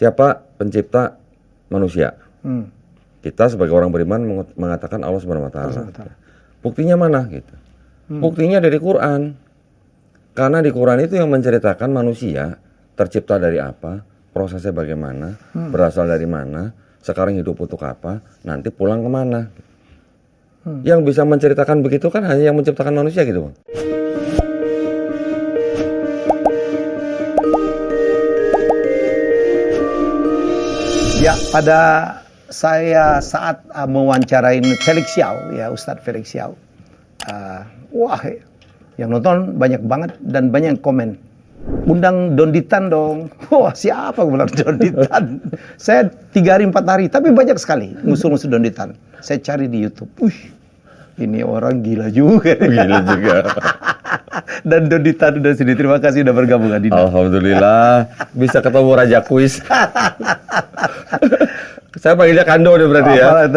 siapa pencipta manusia? Kita sebagai orang beriman mengatakan Allah Subhanahu wa taala. Buktinya mana gitu? Buktinya dari Quran. Karena di Quran itu yang menceritakan manusia tercipta dari apa, prosesnya bagaimana, berasal dari mana, sekarang hidup untuk apa, nanti pulang kemana. Yang bisa menceritakan begitu kan hanya yang menciptakan manusia gitu, Bang. Ya, pada saya saat mewawancarain Felix Xiao, ya Ustadz Felix Xiao, wah, yang nonton banyak banget dan banyak yang komen. Undang Donditan dong. Wah, siapa gue bilang Donditan? Saya 3 hari 4 hari, tapi banyak sekali musuh-musuh Donditan. Saya cari di YouTube. Ini orang gila juga. Gila juga. Dan Donditan udah sini. Terima kasih udah bergabung, Adina. Alhamdulillah bisa ketemu Raja Kuis. Saya panggilnya Kando deh berarti ya.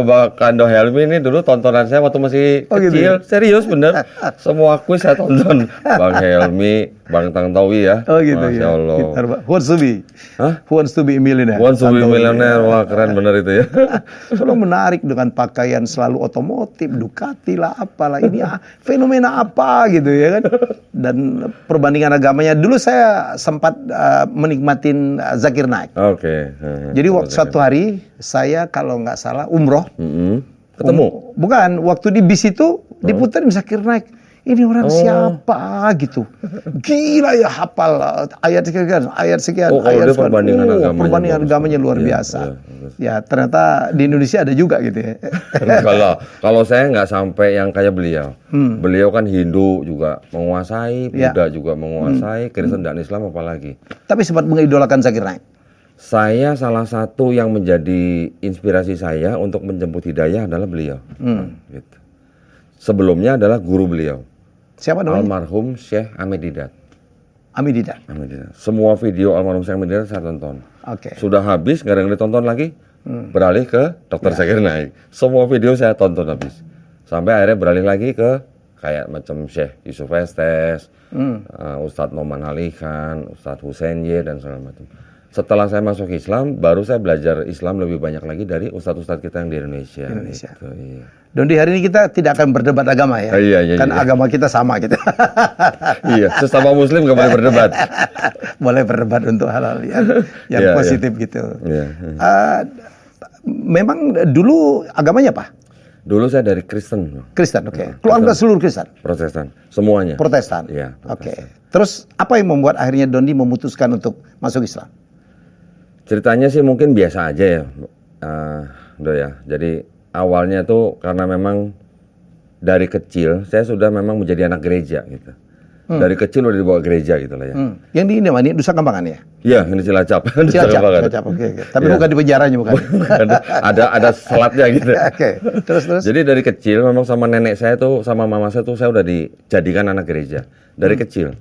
Wah, Kando Helmi ini dulu tontonan saya waktu masih kecil. Gitu? Serius bener. Semua kuis saya tonton. Bang Helmi, Bang Tantowi ya. Oh gitu. Masya ya. Allah. Who wants to be? Hah? Who wants to be a millionaire? Who wants to be a millionaire. Wah, keren bener itu ya. Selalu menarik dengan pakaian selalu otomotif, Ducati lah, apalah. Ini fenomena apa gitu ya kan. Dan perbandingan agamanya. Dulu saya sempat menikmatin Zakir Naik. Oke. Jadi suatu hari saya kalau nggak salah umroh. Ketemu? Bukan, waktu di bis itu diputerin Zakir Naik. Ini orang siapa gitu. Gila ya, hafal ayat sekian, ayat sekian. Ayat sekian. Perbandingan agamanya luar biasa. Ya, ternyata di Indonesia ada juga gitu ya. Kalau saya nggak sampai yang kayak beliau. Beliau kan Hindu juga menguasai, Buddha juga menguasai, Kristen dan Islam apalagi. Tapi sempat mengidolakan Zakir Naik. Saya salah satu yang menjadi inspirasi saya untuk menjemput hidayah adalah beliau. Gitu. Sebelumnya adalah guru beliau. Siapa namanya? Almarhum Syekh Ahmed Didat. Ahmed Didat. Semua video almarhum Syekh Ahmed Didat saya tonton. Oke. Sudah habis, nggak ada yang ditonton lagi, beralih ke Dr. Zakir Naik. Semua video saya tonton habis. Sampai akhirnya beralih lagi ke kayak macam Syekh Yusuf Estes, Ustadz Noman Halikan, Ustadz Hussein Y, dan segala macam. Setelah saya masuk Islam, baru saya belajar Islam lebih banyak lagi dari ustadz-ustadz kita yang di Indonesia. Gitu, iya. Dan di hari ini kita tidak akan berdebat agama ya, kan agama kita sama gitu. Iya, sesama Muslim nggak boleh berdebat. Boleh berdebat untuk hal-hal yang positif gitu. Memang dulu agamanya apa? Dulu saya dari Kristen. Kristen, oke. Keluarga seluruh Kristen? Protestan, semuanya. Protestan? Iya. Oke. Terus apa yang membuat akhirnya Dondi memutuskan untuk masuk Islam? Ceritanya sih mungkin biasa aja ya, ya. Jadi awalnya tuh karena memang dari kecil saya sudah memang menjadi anak gereja gitu. Dari kecil udah dibawa gereja gitu lah ya. Yang di ini mana? Nusa Kambangan ya? Iya, ini Cilacap. Cilacap, oke. Tapi bukan di penjaranya bukan? ada selatnya gitu. Oke. Terus. Jadi dari kecil memang sama nenek saya tuh, sama mama saya tuh saya udah dijadikan anak gereja dari kecil.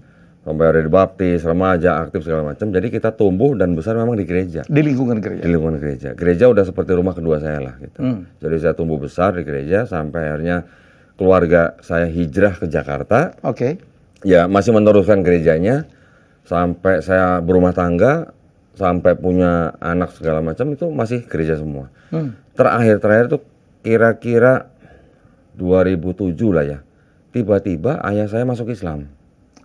Sampai ada dibaptis, remaja, aktif segala macam. Jadi kita tumbuh dan besar memang di gereja. Di lingkungan gereja? Di lingkungan gereja. Gereja udah seperti rumah kedua saya lah gitu. Jadi saya tumbuh besar di gereja sampai akhirnya keluarga saya hijrah ke Jakarta. Oke. Ya masih meneruskan gerejanya. Sampai saya berumah tangga, sampai punya anak segala macam itu masih gereja semua. Terakhir tuh kira-kira 2007 lah ya. Tiba-tiba ayah saya masuk Islam.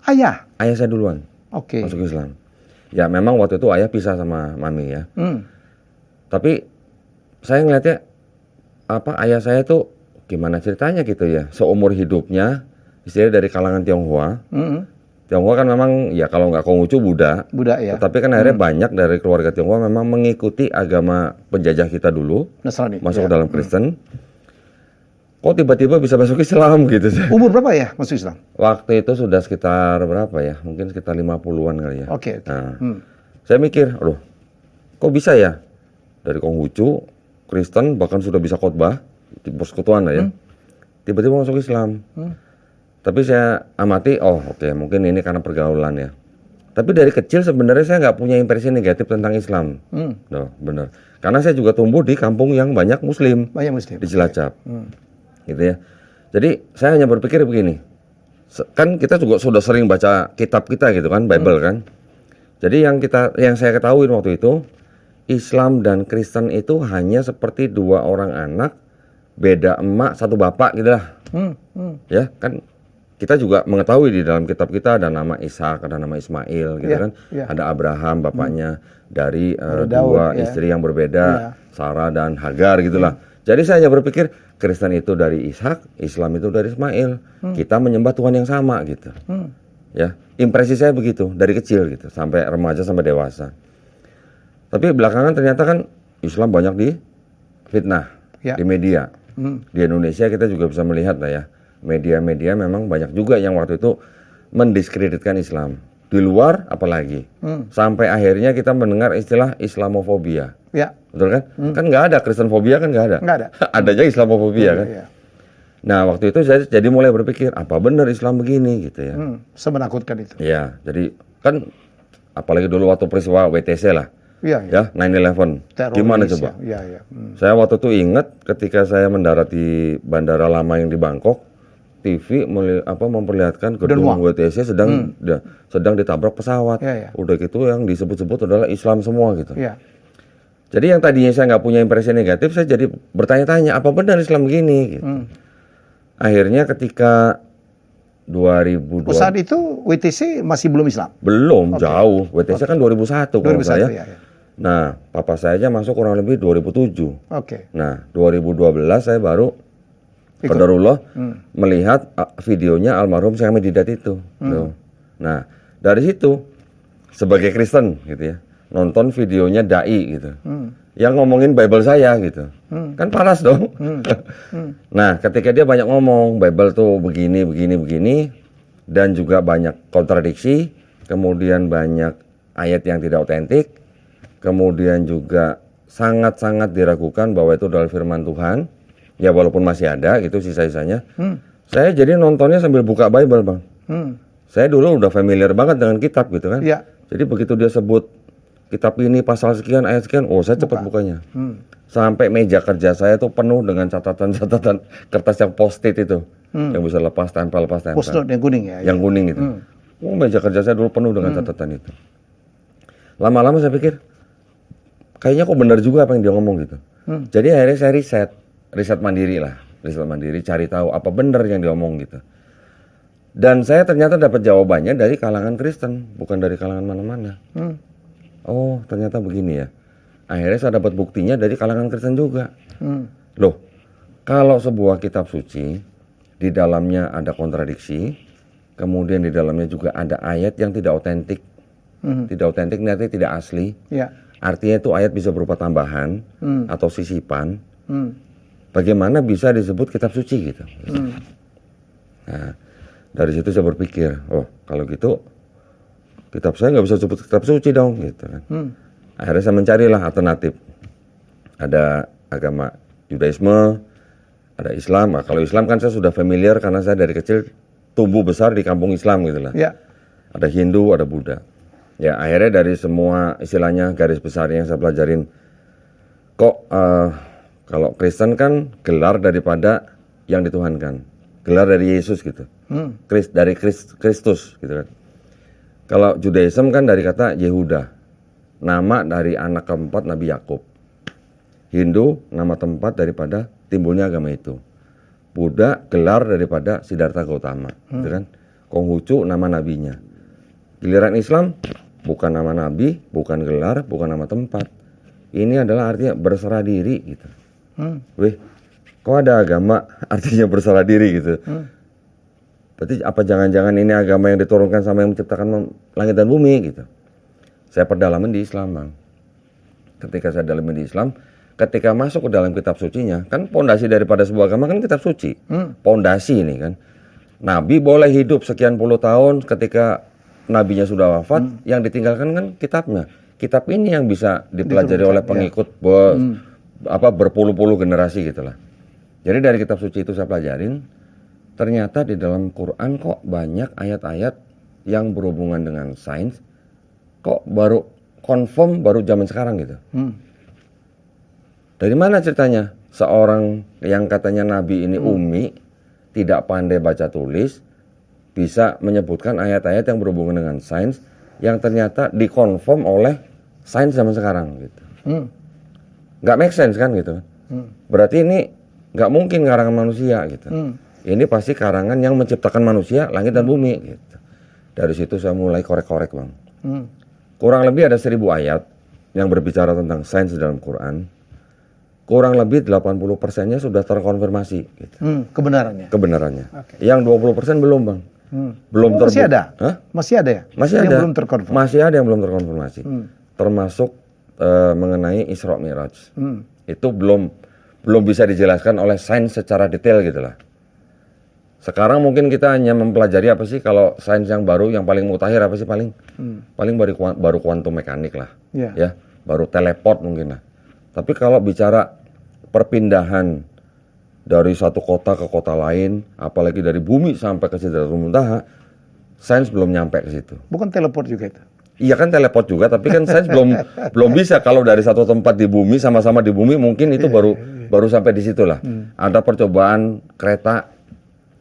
Ayah saya duluan. Oke. Masuk Islam. Ya memang waktu itu ayah pisah sama mami ya. Tapi saya ngeliatnya ayah saya tuh gimana ceritanya gitu ya. Seumur hidupnya istilahnya dari kalangan Tionghoa. Tionghoa kan memang ya kalau nggak Konghucu Buddha. Ya. Tapi kan akhirnya banyak dari keluarga Tionghoa memang mengikuti agama penjajah kita dulu. Nasrani. Masuk ke dalam Kristen. Kok tiba-tiba bisa masuk Islam gitu? Umur berapa ya masuk Islam? Waktu itu sudah sekitar berapa ya? Mungkin sekitar 50-an kali ya. Oke. Nah, saya mikir, loh, kok bisa ya? Dari Konghucu, Kristen, bahkan sudah bisa khotbah, di persekutuan lah ya. Tiba-tiba masuk Islam. Tapi saya amati, oke, mungkin ini karena pergaulan ya. Tapi dari kecil sebenarnya saya nggak punya impresi negatif tentang Islam. Benar. Karena saya juga tumbuh di kampung yang banyak Muslim. Banyak Muslim. Di Cilacap. Gitu ya. Jadi saya hanya berpikir begini, kan kita juga sudah sering baca kitab kita gitu kan, Bible kan. Jadi yang saya ketahui waktu itu, Islam dan Kristen itu hanya seperti dua orang anak, beda emak satu bapak gitu lah. Ya kan kita juga mengetahui di dalam kitab kita ada nama Ishak, ada nama Ismail gitu kan. Ada Abraham bapaknya dari dua istri yang berbeda, Sarah dan Hagar gitulah. Jadi saya hanya berpikir Kristen itu dari Ishak, Islam itu dari Ismail. Kita menyembah Tuhan yang sama gitu. Ya, impresi saya begitu dari kecil gitu sampai remaja sampai dewasa. Tapi belakangan ternyata kan Islam banyak di fitnah di media. Di Indonesia kita juga bisa melihat lah ya, media-media memang banyak juga yang waktu itu mendiskreditkan Islam. Di luar apalagi. Sampai akhirnya kita mendengar istilah Islamofobia. Ya. Betul kan? Kan nggak ada Kristenfobia kan nggak ada. Nggak ada. Adanya Islamofobia kan. Nah waktu itu saya jadi mulai berpikir apa benar Islam begini gitu ya. Semenakutkan itu. Ya, jadi kan apalagi dulu waktu peristiwa WTC lah. Ya, 9/11. Gimana coba? Saya waktu itu ingat ketika saya mendarat di bandara lama yang di Bangkok, TV memperlihatkan gedung WTC sedang ditabrak pesawat. Udah gitu yang disebut-sebut adalah Islam semua gitu. Jadi yang tadinya saya nggak punya impresi negatif, saya jadi bertanya-tanya apa benar Islam begini gitu. Akhirnya ketika 2002 saat itu WTC masih belum Islam? Belum, jauh. WTC kan 2001 kalau saya. Nah, papa saya aja masuk kurang lebih 2007. Nah, 2012 saya baru qadarullah melihat videonya almarhum Syekh Ahmad Didat itu. Nah, dari situ sebagai Kristen gitu ya, nonton videonya dai gitu. Yang ngomongin Bible saya gitu. Kan panas dong. Nah, ketika dia banyak ngomong Bible tuh begini dan juga banyak kontradiksi, kemudian banyak ayat yang tidak otentik, kemudian juga sangat-sangat diragukan bahwa itu adalah firman Tuhan. Ya walaupun masih ada gitu sisa-sisanya. Saya jadi nontonnya sambil buka Bible, Bang. Saya dulu udah familiar banget dengan kitab gitu kan. Jadi begitu dia sebut kitab ini pasal sekian, ayat sekian, saya cepat bukanya. Sampai meja kerja saya tuh penuh dengan catatan-catatan kertas yang post-it itu. Yang bisa lepas tempel. Post-it yang kuning ya? Yang kuning itu. Meja kerja saya dulu penuh dengan catatan itu. Lama-lama saya pikir, kayaknya kok benar juga apa yang dia ngomong gitu. Jadi akhirnya saya riset mandiri, cari tahu apa benar yang dia ngomong gitu. Dan saya ternyata dapat jawabannya dari kalangan Kristen, bukan dari kalangan mana-mana. Oh, ternyata begini ya. Akhirnya saya dapat buktinya dari kalangan Kristen juga. Loh, kalau sebuah kitab suci, di dalamnya ada kontradiksi, kemudian di dalamnya juga ada ayat yang tidak otentik. Tidak otentik ini artinya tidak asli. Artinya itu ayat bisa berupa tambahan atau sisipan. Bagaimana bisa disebut kitab suci gitu? Nah, dari situ saya berpikir, kalau gitu kitab saya nggak bisa disebut kitab suci dong gitu kan. Akhirnya saya mencarilah alternatif. Ada agama Judaisme, ada Islam. Nah, kalau Islam kan saya sudah familiar karena saya dari kecil tumbuh besar di kampung Islam gitu lah. Ada Hindu, ada Buddha. Ya akhirnya dari semua istilahnya garis besarnya yang saya pelajarin, kalau Kristen kan gelar daripada yang dituhankan, gelar dari Yesus gitu, dari Kristus gitu kan. Kalau Judaism kan dari kata Yehuda, nama dari anak keempat Nabi Yakub. Hindu nama tempat daripada timbulnya agama itu. Buddha gelar daripada Siddhartha Gautama, gitu kan. Konghucu nama nabinya. Giliran Islam bukan nama nabi, bukan gelar, bukan nama tempat. Ini adalah artinya berserah diri gitu. Wih, kok ada agama artinya berserah diri gitu? Berarti apa jangan-jangan ini agama yang diturunkan sama yang menciptakan langit dan bumi gitu? Saya perdalaman di Islam, Bang. Ketika saya dalami di Islam, ketika masuk ke dalam kitab sucinya, kan pondasi daripada sebuah agama kan kitab suci. Pondasi ini kan. Nabi boleh hidup sekian puluh tahun, ketika nabinya sudah wafat, yang ditinggalkan kan kitabnya. Kitab ini yang bisa dipelajari oleh pengikut berpuluh-puluh generasi gitulah. Jadi dari kitab suci itu saya pelajarin, ternyata di dalam Quran kok banyak ayat-ayat yang berhubungan dengan sains, kok baru confirm baru zaman sekarang gitu. Dari mana ceritanya? Seorang yang katanya nabi ini ummi, tidak pandai baca tulis, bisa menyebutkan ayat-ayat yang berhubungan dengan sains, yang ternyata dikonfirm oleh sains zaman sekarang gitu. Nggak make sense kan gitu. Berarti ini nggak mungkin karangan manusia gitu. Ini pasti karangan yang menciptakan manusia, langit dan bumi gitu. Dari situ saya mulai korek-korek, Bang. Kurang lebih ada 1000 ayat yang berbicara tentang sains dalam Quran. Kurang lebih 80%-nya sudah terkonfirmasi gitu. Kebenarannya. Okay. Yang 20% belum, Bang. Belum masih ada? Hah? Masih ada ya? Masih yang ada. Belum terkonfirmasi. Masih ada yang belum terkonfirmasi. Termasuk mengenai Isra Mi'raj. Itu belum bisa dijelaskan oleh sains secara detail gitu lah. Sekarang mungkin kita hanya mempelajari apa sih kalau sains yang baru, yang paling mutakhir apa sih paling baru kuantum mekanik lah, ya, baru teleport mungkin lah. Tapi kalau bicara perpindahan dari satu kota ke kota lain, apalagi dari bumi sampai ke Sidratul Muntaha, sains belum nyampe ke situ. Bukan teleport juga itu? Iya kan teleport juga, tapi kan sains belum bisa. Kalau dari satu tempat di bumi sama-sama di bumi mungkin itu baru sampai di situ lah. Ada percobaan kereta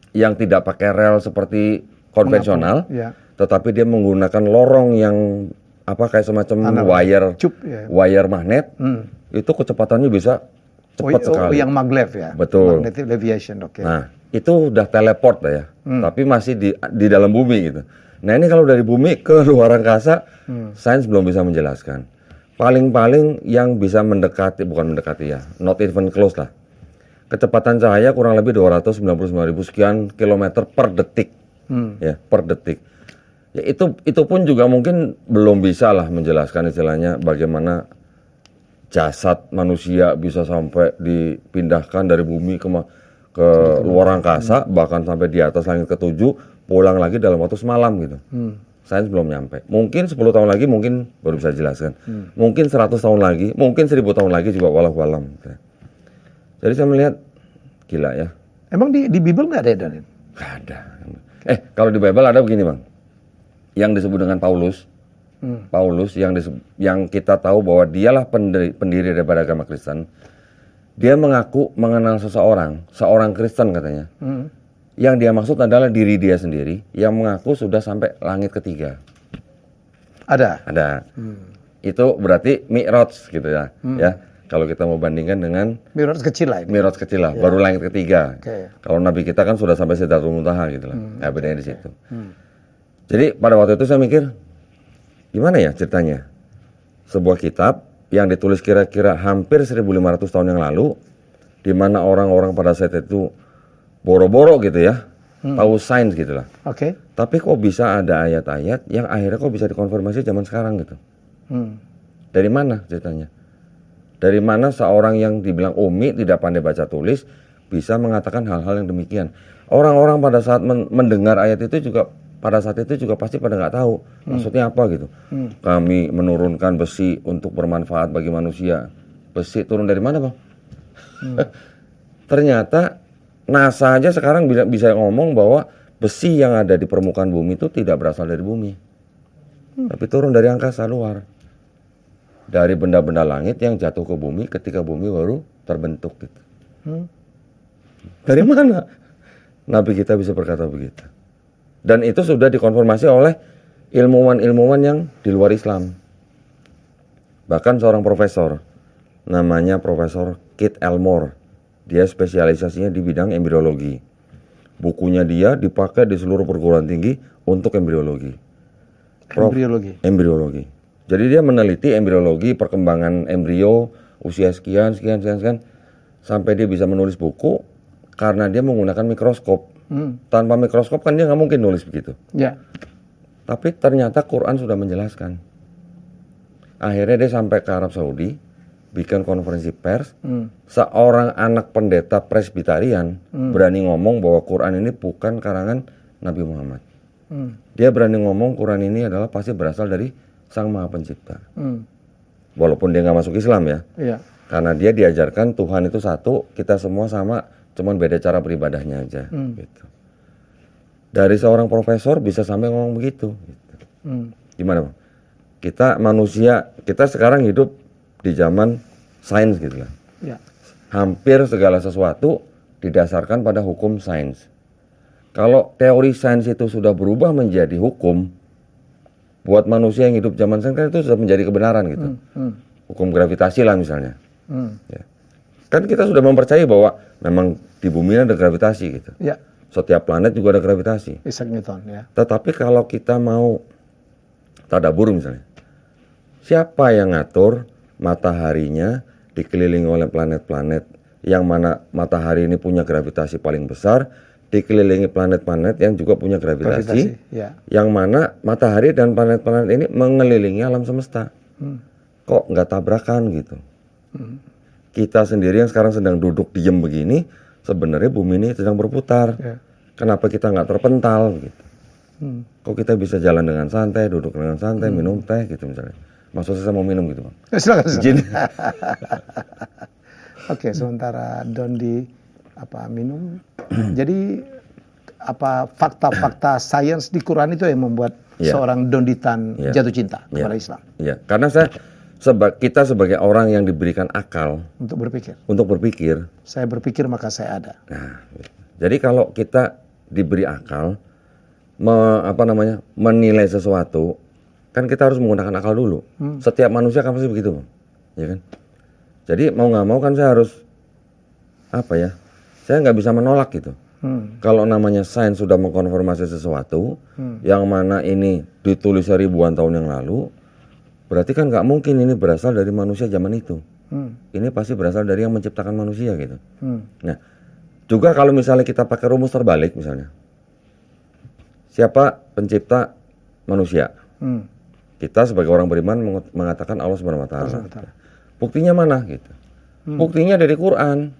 yang tidak pakai rel seperti konvensional, tetapi dia menggunakan lorong yang kayak semacam wire magnet. Itu kecepatannya bisa cepat sekali. Yang maglev ya. Betul. Magnetic leviation, oke. Nah, itu udah teleport lah ya. Tapi masih di dalam bumi gitu. Nah, ini kalau dari bumi ke luar angkasa, sains belum bisa menjelaskan. Paling-paling yang bisa bukan mendekati ya, not even close lah. Kecepatan cahaya kurang lebih 299.000 sekian kilometer per detik. Ya, per detik. Ya, itu pun juga mungkin belum bisa lah menjelaskan istilahnya bagaimana jasad manusia bisa sampai dipindahkan dari bumi ke luar angkasa, bahkan sampai di atas langit ke-7, pulang lagi dalam waktu semalam gitu. Sains belum nyampe. Mungkin 10 tahun lagi mungkin baru bisa jelaskan. Mungkin 100 tahun lagi, mungkin 1000 tahun lagi juga wallahu alam. Jadi saya melihat gila ya. Emang di Bible nggak ada Dan? Nggak ada. Kalau di Bible ada begini, Bang. Yang disebut dengan Paulus. Paulus yang kita tahu bahwa dialah pendiri daripada agama Kristen. Dia mengaku mengenal seorang Kristen katanya. Yang dia maksud adalah diri dia sendiri yang mengaku sudah sampai langit ketiga. Ada. Itu berarti Mi'raj gitu ya. Ya, kalau kita mau bandingkan dengan Mi'raj kecil lah. Mi'raj kecil lah, baru langit ketiga. Kalau Nabi kita kan sudah sampai Sidratul Muntaha gitu lah. Ya, bedanya di situ. Jadi pada waktu itu saya mikir, gimana ya ceritanya? Sebuah kitab yang ditulis kira-kira hampir 1.500 tahun yang lalu, di mana orang-orang pada saat itu boro-boro gitu ya, tahu sains gitu lah. Tapi kok bisa ada ayat-ayat yang akhirnya kok bisa dikonfirmasi zaman sekarang gitu? Dari mana ceritanya? Dari mana seorang yang dibilang umi, tidak pandai baca tulis, bisa mengatakan hal-hal yang demikian? Orang-orang pada saat mendengar ayat itu juga pada saat itu juga pasti pada nggak tahu maksudnya apa gitu. Kami menurunkan besi untuk bermanfaat bagi manusia. Besi turun dari mana, Bang? Ternyata NASA aja sekarang bisa ngomong bahwa besi yang ada di permukaan bumi itu tidak berasal dari bumi, tapi turun dari angkasa luar, dari benda-benda langit yang jatuh ke bumi ketika bumi baru terbentuk gitu. Dari mana Nabi kita bisa berkata begitu? Dan itu sudah dikonfirmasi oleh ilmuwan-ilmuwan yang di luar Islam. Bahkan seorang profesor, namanya Profesor Keith Elmore, dia spesialisasinya di bidang embriologi. Bukunya dia dipakai di seluruh perguruan tinggi untuk embriologi. Embriologi. Jadi dia meneliti embriologi, perkembangan embrio, usia sekian, sampai dia bisa menulis buku karena dia menggunakan mikroskop. Tanpa mikroskop kan dia nggak mungkin nulis begitu. Tapi ternyata Quran sudah menjelaskan. Akhirnya dia sampai ke Arab Saudi, bikin konferensi pers. Seorang anak pendeta Presbyterian berani ngomong bahwa Quran ini bukan karangan Nabi Muhammad. Dia berani ngomong Quran ini adalah pasti berasal dari Sang Maha Pencipta. Walaupun dia nggak masuk Islam ya. Karena dia diajarkan Tuhan itu satu, kita semua sama, cuman beda cara beribadahnya aja. Gitu. Dari seorang profesor bisa sampai ngomong begitu. Gitu. Gimana, Bang? Kita manusia, kita sekarang hidup di zaman sains gitu lah. Hampir segala sesuatu didasarkan pada hukum sains. Kalau teori sains itu sudah berubah menjadi hukum, buat manusia yang hidup zaman sekarang kan itu sudah menjadi kebenaran gitu. Hukum gravitasi lah misalnya. Ya. Kan kita sudah mempercayai bahwa memang di bumi ada gravitasi gitu. Ya. Setiap planet juga ada gravitasi. Isaac Newton ya. Tetapi kalau kita mau tadabbur misalnya, siapa yang ngatur mataharinya dikelilingi oleh planet-planet yang mana matahari ini punya gravitasi paling besar, dikelilingi planet-planet yang juga punya gravitasi ya. yang mana matahari dan planet-planet ini mengelilingi alam semesta. Kok nggak tabrakan gitu? Kita sendiri yang sekarang sedang duduk diem begini, sebenarnya bumi ini sedang berputar. Ya. Kenapa kita nggak terpental gitu? Kok kita bisa jalan dengan santai, duduk dengan santai, minum teh gitu misalnya. Maksudnya saya mau minum gitu Bang. Silakan. Izin. Oke, sementara Dondi minum. Jadi fakta-fakta sains di Quran itu yang membuat seorang Donditan jatuh cinta kepada Islam. Iya, karena kita sebagai orang yang diberikan akal Untuk berpikir. Saya berpikir maka saya ada. Nah, jadi kalau kita diberi akal, menilai sesuatu, kan kita harus menggunakan akal dulu. Setiap manusia kan pasti begitu, Bang. Ya kan? Jadi mau nggak mau kan saya harus saya nggak bisa menolak gitu. Kalau namanya sains sudah mengkonfirmasi sesuatu, yang mana ini ditulis ribuan tahun yang lalu, berarti kan nggak mungkin ini berasal dari manusia zaman itu. Ini pasti berasal dari yang menciptakan manusia gitu. Nah, juga kalau misalnya kita pakai rumus terbalik misalnya, siapa pencipta manusia? Kita sebagai orang beriman mengatakan Allah Subhanahu Wa Taala. Buktinya mana gitu? Buktinya dari Quran.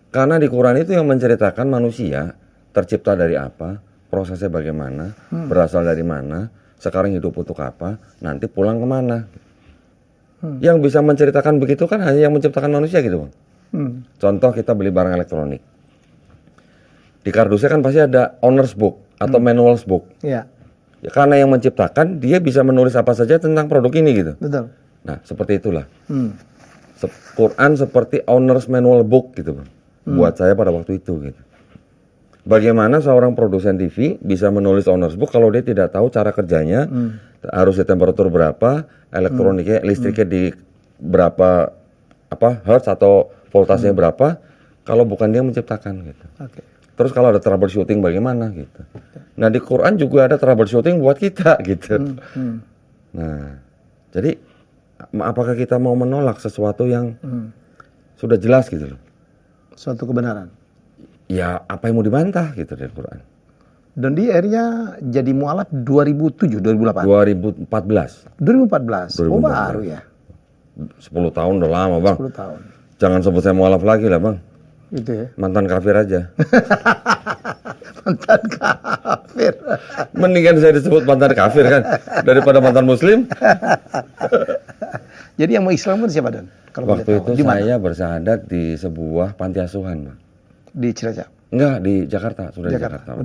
Karena di Quran itu yang menceritakan manusia tercipta dari apa, prosesnya bagaimana, berasal dari mana, sekarang hidup untuk apa, nanti pulang kemana. Yang bisa menceritakan begitu kan hanya yang menciptakan manusia gitu Bang. Contoh kita beli barang elektronik. Di kardusnya kan pasti ada owner's book atau manual's book. Ya, karena yang menciptakan dia bisa menulis apa saja tentang produk ini gitu. Betul. Nah seperti itulah. Quran seperti owner's manual book gitu Bang. Buat saya pada waktu itu gitu. Bagaimana seorang produsen TV bisa menulis owner's book kalau dia tidak tahu cara kerjanya, harus di temperatur berapa, elektroniknya, listriknya di berapa hertz atau voltasenya berapa, kalau bukan dia menciptakan gitu. Terus kalau ada troubleshooting bagaimana gitu. Nah di Quran juga ada troubleshooting buat kita gitu. Nah jadi apakah kita mau menolak sesuatu yang sudah jelas gitu loh? Suatu kebenaran. Ya apa yang mau dibantah gitu dari Quran. Dan dia akhirnya jadi mualaf 2007, 2008? 2014. 2014? Oh baru ya? 10 tahun udah lama Bang. 10 tahun. Jangan sebut saya mualaf lagi lah Bang. Gitu ya? Mantan kafir aja. Mantan kafir. Mendingan saya disebut mantan kafir kan daripada mantan muslim. Jadi yang mau Islam kan siapa Don? Waktu itu saya bersahadat di sebuah panti asuhan, Bang. Di Cilacap? Enggak, di Jakarta. Sudah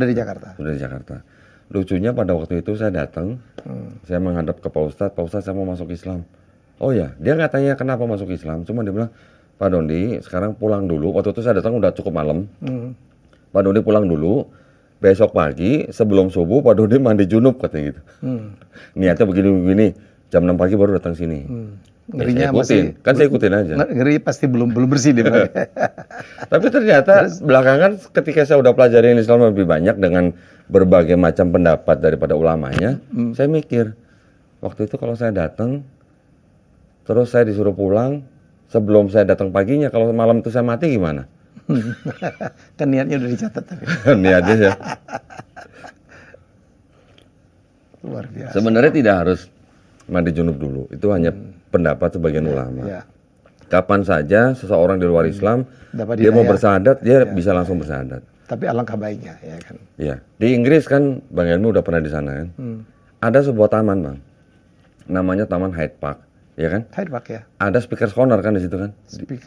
di Jakarta. Lucunya pada waktu itu saya datang, saya menghadap ke Pak Ustadz saya mau masuk Islam. Oh ya, dia nggak tanya kenapa masuk Islam, cuma dia bilang, Pak Dondi sekarang pulang dulu. Waktu itu saya datang udah cukup malam. Pak Dondi pulang dulu, besok pagi sebelum subuh Pak Dondi mandi junub katanya gitu. Niatnya begini-begini, jam 6 pagi baru datang sini. Ngerinya saya ikutin aja. Ngeri pasti belum bersih dia. Tapi ternyata belakangan ketika saya udah pelajari Islam lebih banyak dengan berbagai macam pendapat daripada ulamanya, saya mikir waktu itu kalau saya datang, terus saya disuruh pulang, sebelum saya datang paginya, kalau malam itu saya mati gimana? Kan niatnya udah dicatat tapi. Niatnya ya. Luar biasa. Sebenarnya tidak harus mandi junub dulu, itu hanya pendapat sebagian ulama. Kapan saja seseorang di luar Islam dia mau bersahadat, dia bisa langsung bersahadat. Tapi alangkah baiknya, ya kan? Iya. Di Inggris kan, Bang Elmu udah pernah di sana kan? Ada sebuah taman, Bang. Namanya Taman Hyde Park, ya kan? Hyde Park ya. Ada speaker's corner kan di situ kan?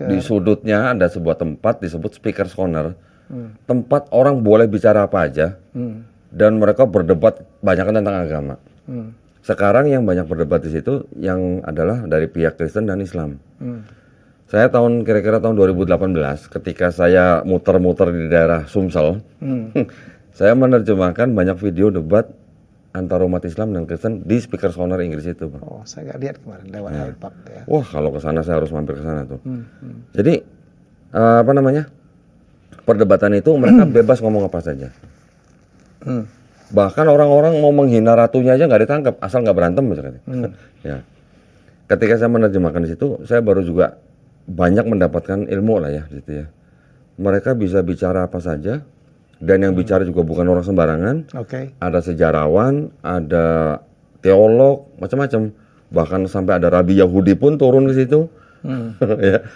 Di sudutnya ada sebuah tempat disebut speaker's corner. Tempat orang boleh bicara apa aja. Dan mereka berdebat banyak tentang agama. Sekarang yang banyak berdebat di situ yang adalah dari pihak Kristen dan Islam. Saya kira-kira tahun 2018 ketika saya muter-muter di daerah Sumsel, saya menerjemahkan banyak video debat antara umat Islam dan Kristen di Speaker Corner Inggris itu, Bang. Oh, saya nggak lihat kemarin lewat iPad ya. Wah, kalau ke sana saya harus mampir ke sana tuh. Jadi apa namanya? Perdebatan itu mereka bebas ngomong apa saja. Bahkan orang-orang mau menghina ratunya aja nggak ditangkap, asal nggak berantem misalnya. Ya. Ketika saya menerjemahkan di situ, saya baru juga banyak mendapatkan ilmu lah ya, gitu ya. Mereka bisa bicara apa saja, dan yang bicara juga bukan orang sembarangan. Ada sejarawan, ada teolog, macam-macam. Bahkan sampai ada rabi Yahudi pun turun ke situ. Ya.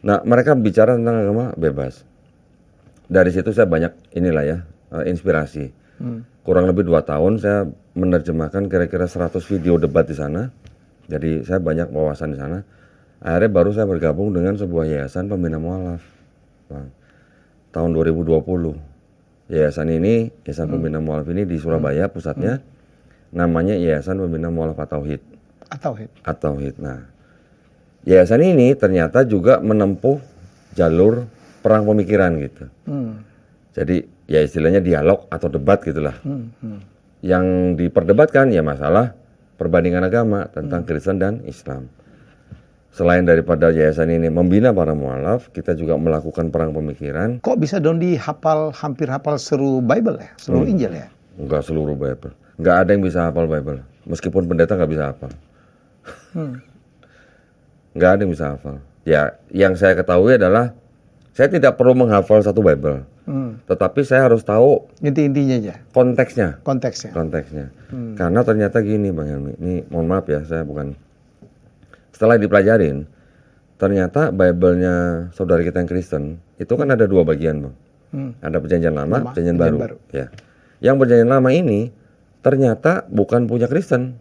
Nah, mereka bicara tentang agama bebas. Dari situ saya banyak inilah ya, inspirasi. Kurang lebih 2 tahun saya menerjemahkan kira-kira 100 video debat di sana. Jadi saya banyak wawasan di sana. Akhirnya baru saya bergabung dengan sebuah yayasan pembina mualaf. Tahun 2020. Yayasan pembina mualaf ini di Surabaya pusatnya. Namanya Yayasan Pembina Mualaf At-Tauhid. At-Tauhid. Nah, yayasan ini ternyata juga menempuh jalur perang pemikiran gitu. Jadi ya istilahnya dialog atau debat gitulah. Yang diperdebatkan ya masalah perbandingan agama tentang Kristen dan Islam. Selain daripada yayasan ini membina para mualaf, kita juga melakukan perang pemikiran. Kok bisa dong hampir hafal seluruh Bible ya, seluruh Injil ya? Enggak seluruh Bible. Enggak ada yang bisa hafal Bible. Meskipun pendeta nggak bisa hafal. Nggak ada yang bisa hafal. Ya, yang saya ketahui adalah saya tidak perlu menghafal satu Bible. Tetapi saya harus tahu inti-intinya aja. Konteksnya. Konteksnya. Karena ternyata gini Bang Helmi, ini mohon maaf ya, saya bukan. Setelah dipelajarin, ternyata Bible-nya saudara kita yang Kristen, itu kan ada 2 bagian Bang. Ada perjanjian lama, perjanjian baru. Ya. Yang perjanjian lama ini ternyata bukan punya Kristen.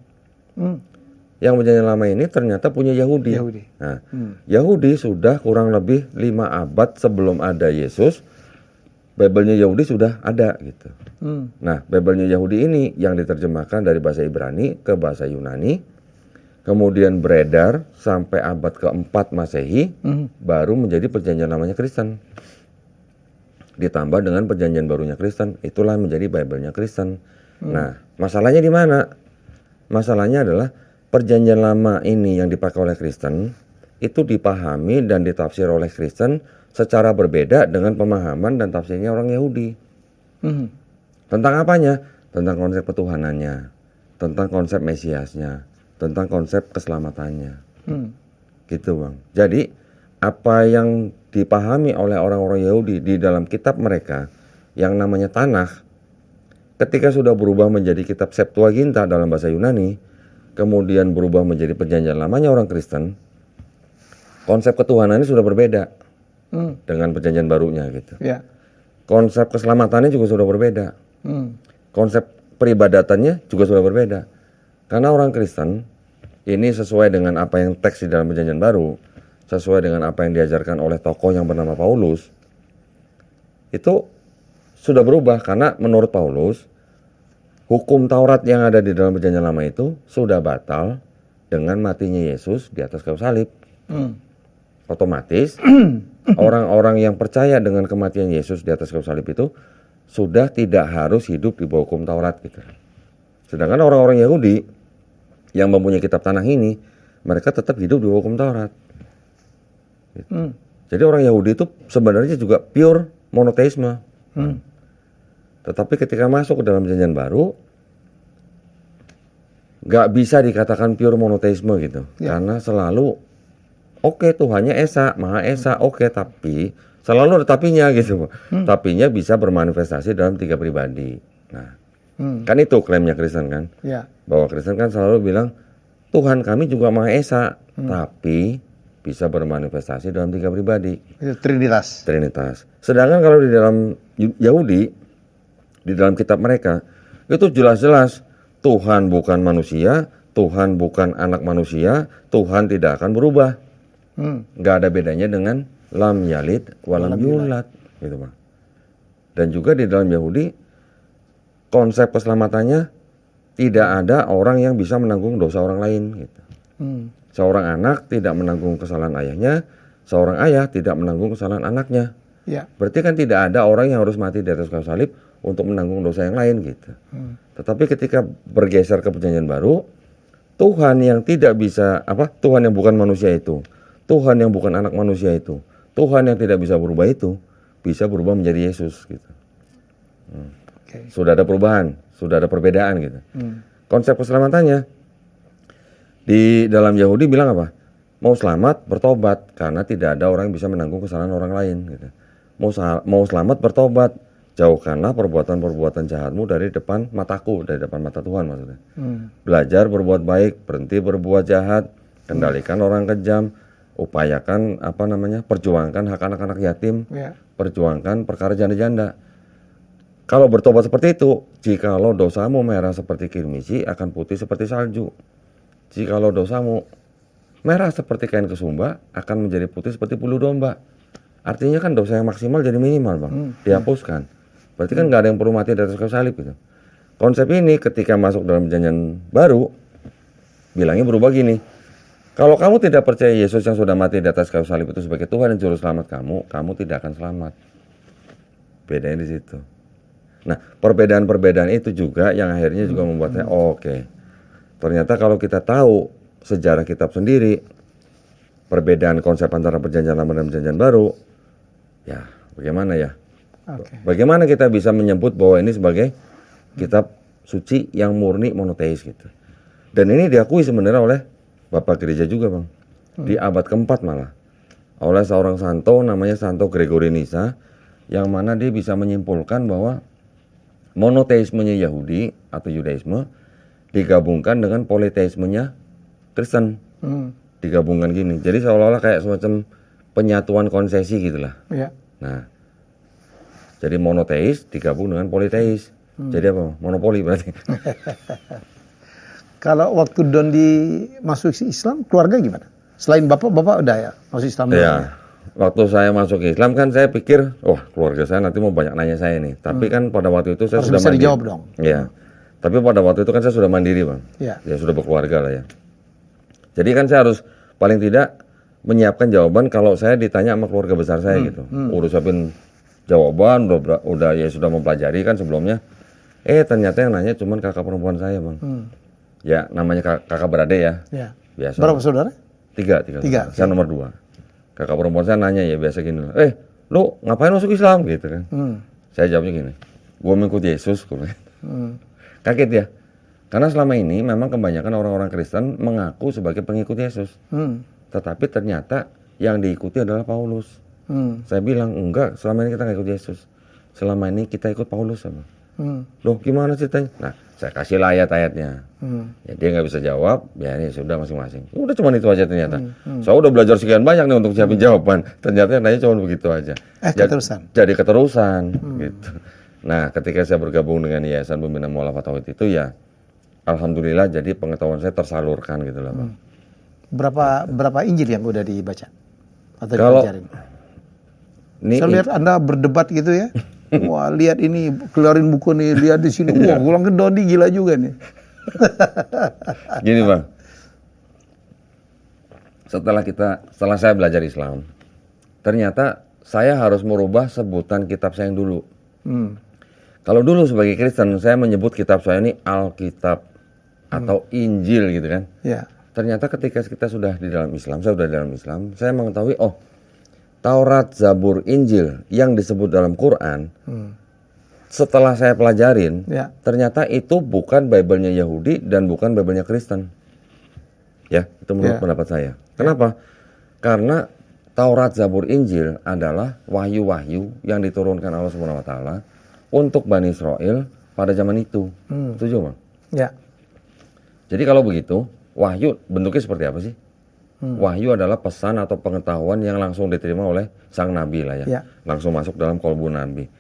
Yang perjanjian lama ini ternyata punya Yahudi. Nah, Yahudi sudah kurang lebih 5 abad sebelum ada Yesus, Bible-nya Yahudi sudah ada gitu. Nah, Bible-nya Yahudi ini yang diterjemahkan dari bahasa Ibrani ke bahasa Yunani, kemudian beredar sampai abad ke-4 Masehi, baru menjadi perjanjian lamanya Kristen. Ditambah dengan perjanjian barunya Kristen, itulah menjadi Bible-nya Kristen. Nah, masalahnya di mana? Masalahnya adalah perjanjian lama ini yang dipakai oleh Kristen, itu dipahami dan ditafsir oleh Kristen secara berbeda dengan pemahaman dan tafsirnya orang Yahudi. Tentang apanya? Tentang konsep ketuhanannya, tentang konsep Mesiasnya, tentang konsep keselamatannya. Gitu Bang. Jadi apa yang dipahami oleh orang-orang Yahudi di dalam kitab mereka yang namanya Tanakh, ketika sudah berubah menjadi kitab Septuaginta dalam bahasa Yunani, kemudian berubah menjadi perjanjian lamanya orang Kristen, konsep ketuhanannya sudah berbeda dengan perjanjian barunya gitu. Konsep keselamatannya juga sudah berbeda. Konsep peribadatannya juga sudah berbeda. Karena orang Kristen ini sesuai dengan apa yang teks di dalam perjanjian baru, sesuai dengan apa yang diajarkan oleh tokoh yang bernama Paulus, itu sudah berubah. Karena menurut Paulus, hukum Taurat yang ada di dalam perjanjian lama itu sudah batal dengan matinya Yesus di atas kayu salib. Otomatis orang-orang yang percaya dengan kematian Yesus di atas kayu salib itu sudah tidak harus hidup di bawah hukum Taurat gitu. Sedangkan orang-orang Yahudi yang mempunyai kitab Tanakh ini, mereka tetap hidup di bawah hukum Taurat. Gitu. Jadi orang Yahudi itu sebenarnya juga pure monoteisme. Tetapi ketika masuk ke dalam perjanjian baru, nggak bisa dikatakan pure monoteisme gitu. Karena selalu, Tuhannya Esa, Maha Esa, tapi selalu ada tapinya gitu. Tapinya bisa bermanifestasi dalam 3 pribadi. Nah, kan itu klaimnya Kristen kan? Bahwa Kristen kan selalu bilang, Tuhan kami juga Maha Esa, tapi bisa bermanifestasi dalam 3 pribadi. Trinitas. Sedangkan kalau di dalam Yahudi, di dalam kitab mereka, itu jelas-jelas Tuhan bukan manusia, Tuhan bukan anak manusia, Tuhan tidak akan berubah. Nggak ada bedanya dengan lam yalid walam yulad, gitu Bang. Dan juga di dalam Yahudi, konsep keselamatannya tidak ada orang yang bisa menanggung dosa orang lain. Gitu. Seorang anak tidak menanggung kesalahan ayahnya, seorang ayah tidak menanggung kesalahan anaknya. Ya. Berarti kan tidak ada orang yang harus mati di atas kayu salib untuk menanggung dosa yang lain gitu. Tetapi ketika bergeser ke perjanjian baru, Tuhan yang tidak bisa Tuhan yang bukan manusia itu, Tuhan yang bukan anak manusia itu, Tuhan yang tidak bisa berubah itu bisa berubah menjadi Yesus gitu. Sudah ada perubahan, sudah ada perbedaan gitu. Konsep keselamatannya di dalam Yahudi bilang apa? Mau selamat bertobat, karena tidak ada orang yang bisa menanggung kesalahan orang lain gitu. Mau selamat bertobat, jauhkanlah perbuatan-perbuatan jahatmu dari depan mataku, dari depan mata Tuhan maksudnya. Belajar berbuat baik, berhenti berbuat jahat, kendalikan orang kejam, upayakan perjuangkan hak anak-anak yatim, perjuangkan perkara janda-janda. Kalau bertobat seperti itu, jikalau dosamu merah seperti kirmisi, akan putih seperti salju. Jikalau dosamu merah seperti kain kesumba, akan menjadi putih seperti bulu domba. Artinya kan dosa yang maksimal jadi minimal, Bang. Dihapuskan. Berarti kan nggak ada yang perlu mati di atas kayu salib gitu. Konsep ini ketika masuk dalam perjanjian baru, bilangnya berubah gini. Kalau kamu tidak percaya Yesus yang sudah mati di atas kayu salib itu sebagai Tuhan dan Juru Selamat kamu tidak akan selamat. Bedanya di situ. Nah, perbedaan-perbedaan itu juga yang akhirnya juga membuat saya, ternyata kalau kita tahu sejarah kitab sendiri, perbedaan konsep antara perjanjian lama dan perjanjian baru, ya bagaimana ya? Bagaimana kita bisa menyebut bahwa ini sebagai kitab suci yang murni monoteis gitu. Dan ini diakui sebenarnya oleh Bapak Gereja juga, Bang. Di abad keempat malah. Oleh seorang santo namanya Santo Gregory Nyssa, yang mana dia bisa menyimpulkan bahwa monoteismenya Yahudi atau Yudaisme digabungkan dengan politeismenya Kristen. Digabungkan gini. Jadi seolah-olah kayak semacam penyatuan konsesi gitulah. Ya. Nah, jadi monoteis digabung dengan politeis. Jadi apa? Monopoli berarti. Kalau waktu Don masuk Islam, keluarga gimana? Selain bapak udah ya masuk Islam? Ya, waktu saya masuk Islam kan saya pikir, keluarga saya nanti mau banyak nanya saya nih. Tapi kan pada waktu itu saya sudah mandiri. Dijawab dong. Ya. Tapi pada waktu itu kan saya sudah mandiri, Bang. Ya sudah berkeluarga lah ya. Jadi kan saya harus paling tidak menyiapkan jawaban kalau saya ditanya sama keluarga besar saya gitu. Urusin jawaban udah ya sudah mempelajari kan sebelumnya. Ternyata yang nanya cuman kakak perempuan saya, Bang. Ya namanya kakak beradik ya. Biasa. Berapa saudara? Tiga. Saya nomor 2. Kakak perempuan saya nanya ya biasa gini. Lu ngapain masuk Islam gitu kan? Saya jawabnya gini. Gua mengikuti Yesus. Kaget ya. Karena selama ini memang kebanyakan orang-orang Kristen mengaku sebagai pengikut Yesus. Tetapi ternyata yang diikuti adalah Paulus. Saya bilang, enggak, selama ini kita nggak ikut Yesus. Selama ini kita ikut Paulus sama. Loh gimana ceritanya? Nah, saya kasih lah ayat-ayatnya. Ya, dia nggak bisa jawab, ya ini sudah masing-masing. Udah cuma itu aja ternyata. Saya udah belajar sekian banyak nih untuk siapin jawaban. Ternyata yang nanya cuma begitu aja. Keterusan. Jadi keterusan gitu. Nah, ketika saya bergabung dengan Yayasan Pembina Mu'alafat Tauhid itu ya alhamdulillah jadi pengetahuan saya tersalurkan gitu lah, Bang. Berapa Injil yang udah dibaca atau kalau dipelajarin? Saya lihat Anda berdebat gitu ya. Wah, lihat ini keluarin buku nih, lihat di sini. Wah, pulang ke Dodi gila juga nih. Gini, Bang. Setelah saya belajar Islam, ternyata saya harus merubah sebutan kitab saya yang dulu. Kalau dulu sebagai Kristen saya menyebut kitab saya ini Alkitab atau Injil gitu kan. Ya. Ternyata ketika kita sudah di dalam Islam, saya sudah di dalam Islam, saya mengetahui Taurat, Zabur, Injil yang disebut dalam Quran, setelah saya pelajarin, ternyata itu bukan Bible-nya Yahudi dan bukan Bible-nya Kristen. Ya, itu menurut pendapat saya. Kenapa? Karena Taurat, Zabur, Injil adalah wahyu-wahyu yang diturunkan Allah Subhanahu wa taala untuk Bani Israel pada zaman itu. Setuju, Bang? Ya. Jadi kalau begitu, wahyu bentuknya seperti apa sih? Wahyu adalah pesan atau pengetahuan yang langsung diterima oleh sang nabi lah ya. Langsung masuk dalam kolbu nabi.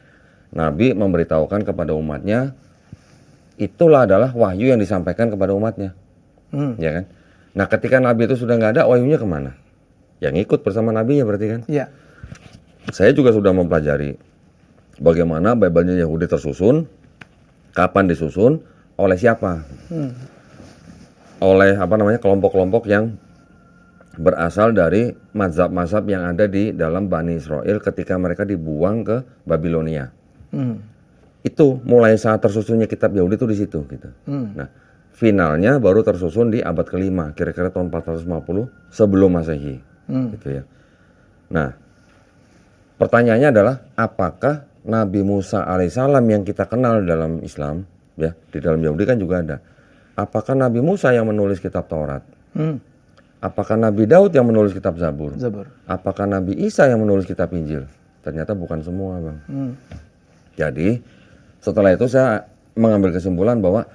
Nabi memberitahukan kepada umatnya, itulah adalah wahyu yang disampaikan kepada umatnya. Ya kan? Nah ketika nabi itu sudah nggak ada, wahyunya kemana? Yang ikut bersama nabinya berarti kan? Iya. Saya juga sudah mempelajari bagaimana Bible-nya Yahudi tersusun, kapan disusun, oleh siapa? Oleh kelompok-kelompok yang berasal dari mazhab-mazhab yang ada di dalam Bani Israel ketika mereka dibuang ke Babilonia. Itu mulai saat tersusunnya kitab Yahudi itu di situ gitu. Nah, finalnya baru tersusun di abad ke-5, kira-kira tahun 450 sebelum Masehi. Gitu ya. Nah, pertanyaannya adalah apakah Nabi Musa alaihissalam yang kita kenal dalam Islam, ya, di dalam Yahudi kan juga ada. Apakah Nabi Musa yang menulis kitab Taurat? Apakah Nabi Daud yang menulis kitab Zabur? Apakah Nabi Isa yang menulis kitab Injil? Ternyata bukan semua, Bang. Jadi, setelah itu saya mengambil kesimpulan bahwa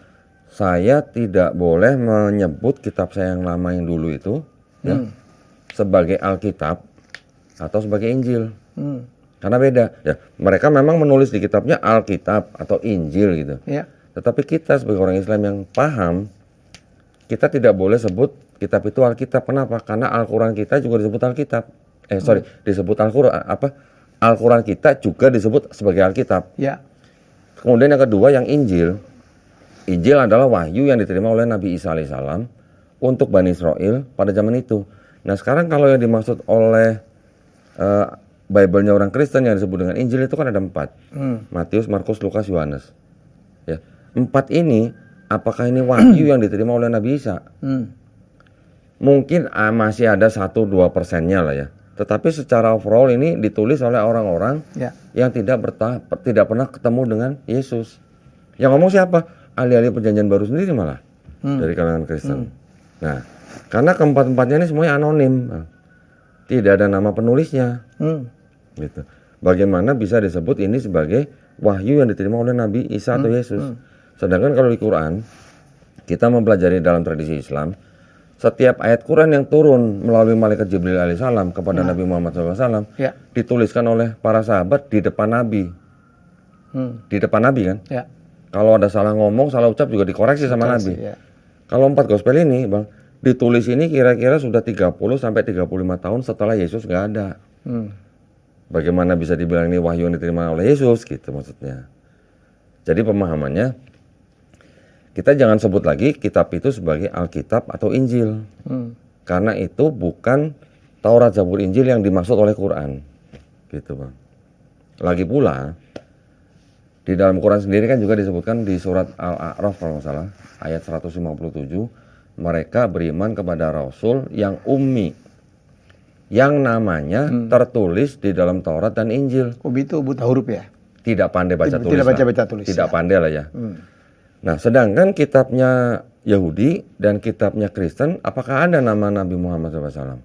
saya tidak boleh menyebut kitab saya yang lama yang dulu itu ya, sebagai Alkitab atau sebagai Injil. Karena beda. Ya, mereka memang menulis di kitabnya Alkitab atau Injil gitu. Ya. Tetapi kita sebagai orang Islam yang paham, kita tidak boleh sebut kitab itu Alkitab. Kenapa? Karena Al-Quran kita juga disebut Alkitab. Disebut Al-Quran. Al-Quran kita juga disebut sebagai Alkitab. Ya. Kemudian yang kedua yang Injil. Injil adalah wahyu yang diterima oleh Nabi Isa alaihissalam untuk Bani Israel pada zaman itu. Nah sekarang kalau yang dimaksud oleh Bible-nya orang Kristen yang disebut dengan Injil itu kan ada 4. Matius, Markus, Lukas, Yohanes. Ya. 4 ini, apakah ini wahyu yang diterima oleh Nabi Isa? Mungkin masih ada 1-2%-nya lah ya. Tetapi secara overall ini ditulis oleh orang-orang yang tidak pernah ketemu dengan Yesus. Yang ngomong siapa? Ahli-ahli perjanjian baru sendiri malah. Dari kalangan Kristen. Nah, karena keempat-empatnya ini semuanya anonim. Tidak ada nama penulisnya. Gitu. Bagaimana bisa disebut ini sebagai wahyu yang diterima oleh Nabi Isa atau Yesus? Sedangkan kalau di Quran, kita mempelajari dalam tradisi Islam, setiap ayat Quran yang turun melalui malaikat Jibril alaihissalam kepada Nabi Muhammad SAW dituliskan oleh para sahabat di depan Nabi. Di depan Nabi kan? Kalau ada salah ngomong, salah ucap juga dikoreksi sama Nabi. Kalau 4 gospel ini, Bang, ditulis ini kira-kira sudah 30 sampai 35 tahun setelah Yesus nggak ada. Bagaimana bisa dibilang ini wahyu yang diterima oleh Yesus gitu maksudnya. Jadi pemahamannya, kita jangan sebut lagi kitab itu sebagai Alkitab atau Injil. Karena itu bukan Taurat, Zabur, Injil yang dimaksud oleh Quran. Gitu, Bang. Lagi pula, di dalam Quran sendiri kan juga disebutkan di surat Al-A'raf kalau nggak salah, ayat 157, mereka beriman kepada Rasul yang ummi, yang namanya tertulis di dalam Taurat dan Injil. Itu buta huruf ya? Tidak pandai baca tulis. Tidak baca tulis. Tidak pandai lah ya. Nah, sedangkan kitabnya Yahudi dan kitabnya Kristen, apakah ada nama Nabi Muhammad SAW?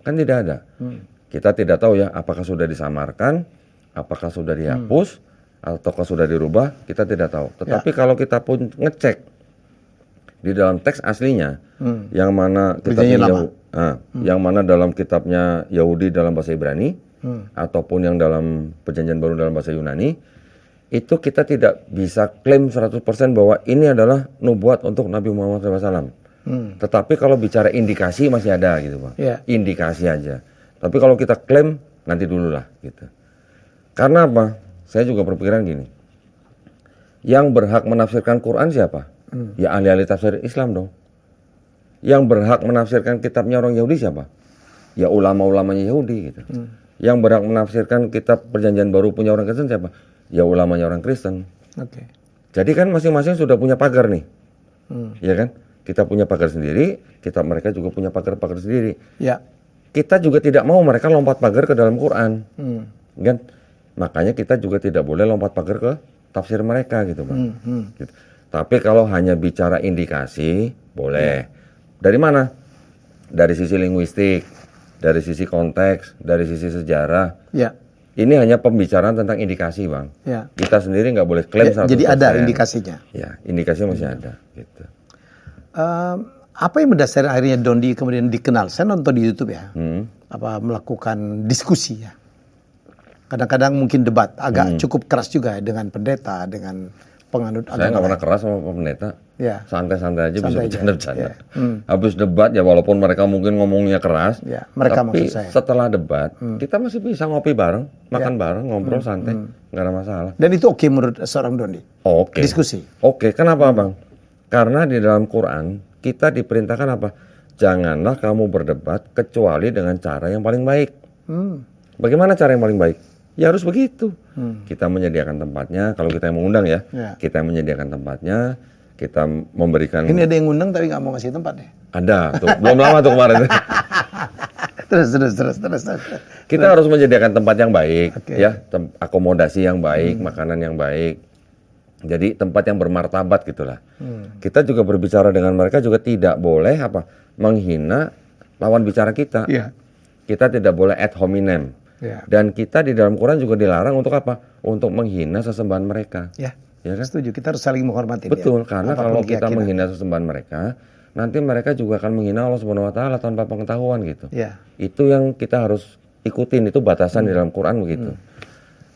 Kan tidak ada. Kita tidak tahu ya, apakah sudah disamarkan, apakah sudah dihapus, ataukah sudah dirubah, kita tidak tahu. Tetapi kalau kita pun ngecek di dalam teks aslinya, yang mana kitabnya yang mana dalam kitabnya Yahudi dalam bahasa Ibrani, ataupun yang dalam Perjanjian Baru dalam bahasa Yunani, itu kita tidak bisa klaim 100% bahwa ini adalah nubuat untuk Nabi Muhammad SAW. Tetapi kalau bicara indikasi masih ada gitu, Bang. Indikasi aja. Tapi kalau kita klaim nanti dulu lah gitu. Karena apa? Saya juga berpikiran gini. Yang berhak menafsirkan Quran siapa? Ya ahli-ahli tafsir Islam dong. Yang berhak menafsirkan kitabnya orang Yahudi siapa? Ya ulama-ulamanya Yahudi gitu. Yang berhak menafsirkan kitab Perjanjian Baru punya orang Kristen siapa? Ya ulamanya orang Kristen. Jadi kan masing-masing sudah punya pagar nih. Ya kan? Kita punya pagar sendiri, kitab mereka juga punya pagar-pagar sendiri. Kita juga tidak mau mereka lompat pagar ke dalam Quran. Kan? Makanya kita juga tidak boleh lompat pagar ke tafsir mereka gitu, Bang. Gitu. Tapi kalau hanya bicara indikasi, boleh. Dari mana? Dari sisi linguistik, dari sisi konteks, dari sisi sejarah. Ini hanya pembicaraan tentang indikasi, Bang. Kita sendiri nggak boleh klaim 100%. Jadi ada indikasinya. Ya, indikasinya masih ada. Gitu. Apa yang mendasari akhirnya Dondi kemudian dikenal? Saya nonton di YouTube ya. Melakukan diskusi ya. Kadang-kadang mungkin debat agak cukup keras juga ya, dengan pendeta, dengan penganut agama. Saya nggak pernah keras sama pendeta. Santai-santai aja, bisa bercanda-bercanda. Habis debat ya walaupun mereka mungkin ngomongnya keras, tapi setelah debat kita masih bisa ngopi bareng, makan bareng, ngobrol santai, nggak ada masalah. Dan itu oke menurut seorang Dondi? Diskusi? Kenapa, Bang? Karena di dalam Quran kita diperintahkan apa? janganlah kamu berdebat kecuali dengan cara yang paling baik. Bagaimana cara yang paling baik? Ya harus begitu. Kita menyediakan tempatnya, kalau kita yang mengundang ya. Kita yang menyediakan tempatnya, kita memberikan... Ini ada yang ngundang tapi nggak mau kasih tempat ya? Ada, tuh. Belum lama tuh kemarin. Terus. Kita harus menyediakan tempat yang baik, ya, akomodasi yang baik, makanan yang baik. Jadi tempat yang bermartabat gitulah. Kita juga berbicara dengan mereka juga tidak boleh menghina lawan bicara kita. Kita tidak boleh ad hominem. Dan kita di dalam Quran juga dilarang untuk Untuk menghina sesembahan mereka. Ya kan? Setuju. Kita harus saling menghormati. Betul, karena kalau kita menghina sesembahan mereka, nanti mereka juga akan menghina Allah Subhanahu Wa Taala tanpa pengetahuan gitu. Itu yang kita harus ikutin, itu batasan di dalam Quran begitu.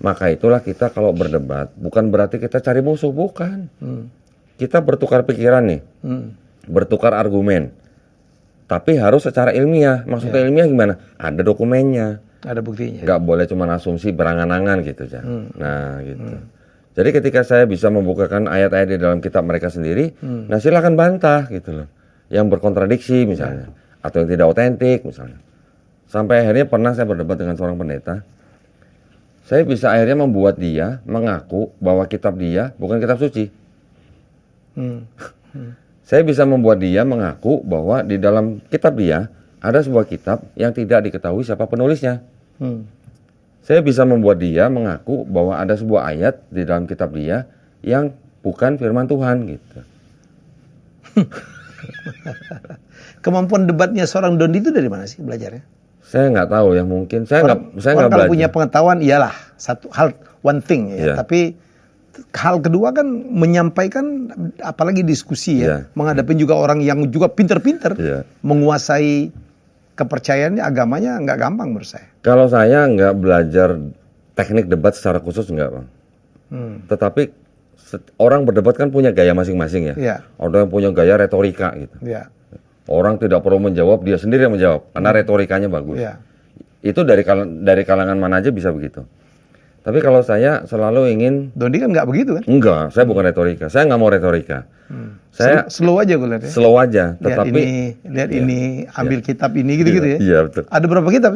Maka itulah kita kalau berdebat bukan berarti kita cari musuh, bukan. Kita bertukar pikiran nih, bertukar argumen, tapi harus secara ilmiah. Maksudnya ilmiah gimana? Ada dokumennya, ada buktinya. Nggak boleh cuma asumsi berangan-angan gitu ya. Nah gitu. Jadi ketika saya bisa membukakan ayat-ayat di dalam kitab mereka sendiri, nah silakan bantah gitu loh. Yang berkontradiksi misalnya, atau yang tidak otentik misalnya. Sampai akhirnya pernah saya berdebat dengan seorang pendeta. Saya bisa akhirnya membuat dia mengaku bahwa kitab dia bukan kitab suci. Saya bisa membuat dia mengaku bahwa di dalam kitab dia ada sebuah kitab yang tidak diketahui siapa penulisnya. Saya bisa membuat dia mengaku bahwa ada sebuah ayat di dalam kitab dia yang bukan firman Tuhan gitu. Kemampuan debatnya seorang Dondi itu dari mana sih belajarnya? Saya nggak tahu ya, mungkin saya nggak kalau belajar. Punya pengetahuan iyalah satu hal, one thing ya. Tapi hal kedua kan menyampaikan, apalagi diskusi ya, menghadapi juga orang yang juga pinter-pinter, menguasai kepercayaannya, agamanya nggak gampang menurut saya. Kalau saya nggak belajar teknik debat secara khusus nggak, Bang. Tetapi orang berdebat kan punya gaya masing-masing ya. Ada yang punya gaya retorika gitu. Orang tidak perlu menjawab, dia sendiri yang menjawab karena retorikanya bagus. Itu dari kalangan mana aja bisa begitu. Tapi kalau saya selalu ingin... Dondi kan nggak begitu kan? Enggak, saya bukan retorika. Saya nggak mau retorika. Saya slow aja gue lihat ya. Slow aja, tetapi... Lihat ini, ambil kitab ini gitu-gitu ya? Iya, betul. Ada berapa kitab?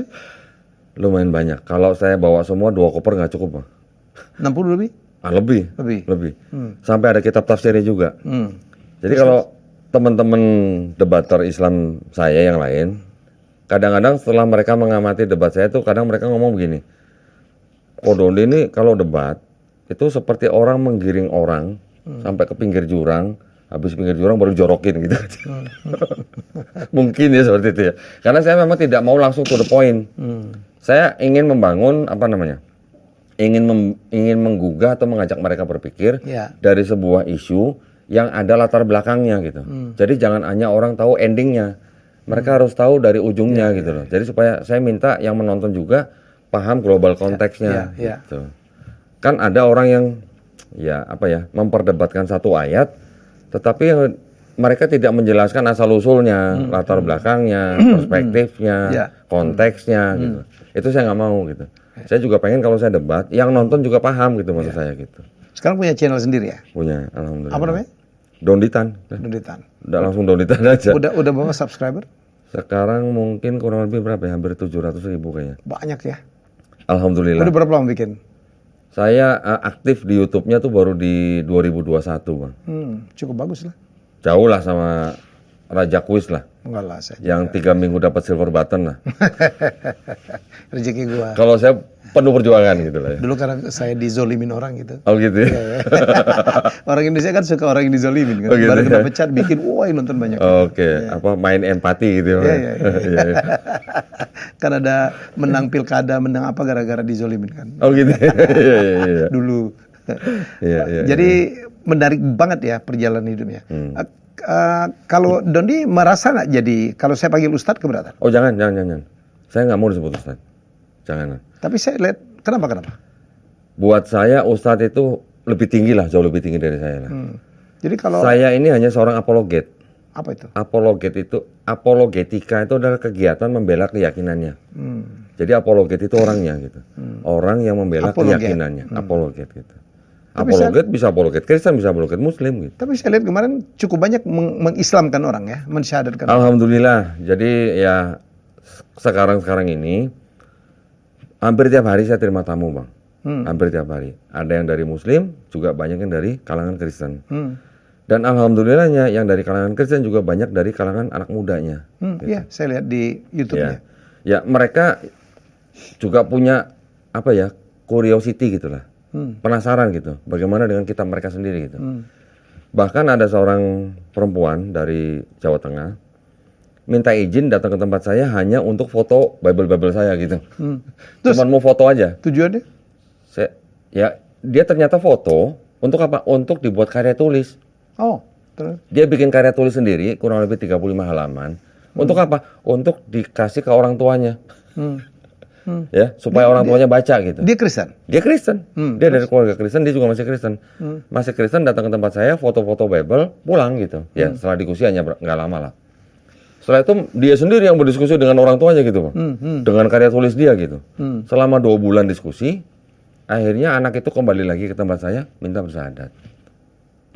Lumayan banyak. Kalau saya bawa semua 2 koper nggak cukup, Bang. 60 lebih? Lebih. Sampai ada kitab tafsirnya juga. Jadi kalau teman-teman debater Islam saya yang lain, kadang-kadang setelah mereka mengamati debat saya tuh kadang mereka ngomong begini, Dondi ini kalau debat itu seperti orang menggiring orang sampai ke pinggir jurang, habis pinggir jurang baru jorokin gitu. Mungkin ya seperti itu ya. Karena saya memang tidak mau langsung to the point. Saya ingin membangun ingin menggugah atau mengajak mereka berpikir dari sebuah isu yang ada latar belakangnya gitu. Jadi jangan hanya orang tahu endingnya, mereka harus tahu dari ujungnya gitu loh. Jadi supaya saya minta yang menonton juga paham global konteksnya gitu. Kan ada orang yang memperdebatkan satu ayat, tetapi mereka tidak menjelaskan asal usulnya, latar belakangnya, perspektifnya, konteksnya gitu. Itu saya nggak mau gitu. Saya juga pengen kalau saya debat, yang nonton juga paham gitu maksud saya gitu. Sekarang punya channel sendiri ya? Punya, alhamdulillah. Apa namanya? Donditan. Udah langsung Donditan aja. Udah berapa subscriber? Sekarang mungkin kurang lebih berapa ya? Hampir 700.000 kayaknya. Banyak ya? Alhamdulillah. Udah berapa lama bikin? Saya aktif di YouTube-nya tuh baru di 2021, Bang. Cukup bagus lah. Jauh lah sama Raja Kuis lah. Enggak lah, saya yang 3 minggu dapat silver button lah. Rezeki gua. Kalau saya penuh perjuangan gitu lah ya. Dulu karena saya dizolimin orang gitu. Oh gitu ya? Orang Indonesia kan suka orang yang dizolimin kan. Gitu, baru kena pecat bikin, wah yang nonton banyak. Oke. Main empati gitu. Iya. Kan ada menang pilkada, menang apa gara-gara dizolimin kan. Oh gitu. Iya. Dulu. Iya. Jadi menarik banget ya perjalanan hidupnya. Kalau Dondi merasa nggak jadi, kalau saya panggil Ustadz keberatan? Oh jangan. Saya nggak mau disebut Ustadz. Jangan. Tapi saya lihat, kenapa? Buat saya Ustadz itu lebih tinggi lah, jauh lebih tinggi dari saya lah. Jadi kalau saya ini hanya seorang apologet. Apa itu? Apologetika itu adalah kegiatan membela keyakinannya. Jadi apologet itu orangnya gitu. Orang yang membela keyakinannya, apologet gitu. Apologet bisa apologet Kristen, bisa apologet Muslim gitu. Tapi saya lihat kemarin cukup banyak mengislamkan orang ya, mensyahadatkan orang. Alhamdulillah. Jadi ya sekarang ini hampir tiap hari saya terima tamu, Bang. Hampir tiap hari. Ada yang dari Muslim, juga banyak yang dari kalangan Kristen. Dan alhamdulillahnya yang dari kalangan Kristen juga banyak dari kalangan anak mudanya. Gitu. Ya, saya lihat di YouTube-nya. Ya, mereka juga punya apa ya, curiosity gitulah. Penasaran gitu, bagaimana dengan kitab mereka sendiri gitu. Bahkan ada seorang perempuan dari Jawa Tengah minta izin datang ke tempat saya hanya untuk foto Bible saya gitu. Cuman mau foto aja. Tujuannya? Dia ternyata foto untuk apa? Untuk dibuat karya tulis. Oh, terus? Dia bikin karya tulis sendiri, kurang lebih 35 halaman. Untuk apa? Untuk dikasih ke orang tuanya. Ya, supaya orang tuanya baca gitu. Dia Kristen? Dia Kristen. Dia dari keluarga Kristen, dia juga masih Kristen. Masih Kristen, datang ke tempat saya, foto-foto Bible, pulang gitu. Ya, setelah diskusi hanya nggak lama lah. Setelah itu dia sendiri yang berdiskusi dengan orang tuanya gitu, Pak. Dengan karya tulis dia gitu. Selama 2 bulan diskusi, akhirnya anak itu kembali lagi ke tempat saya, minta bersyahadat.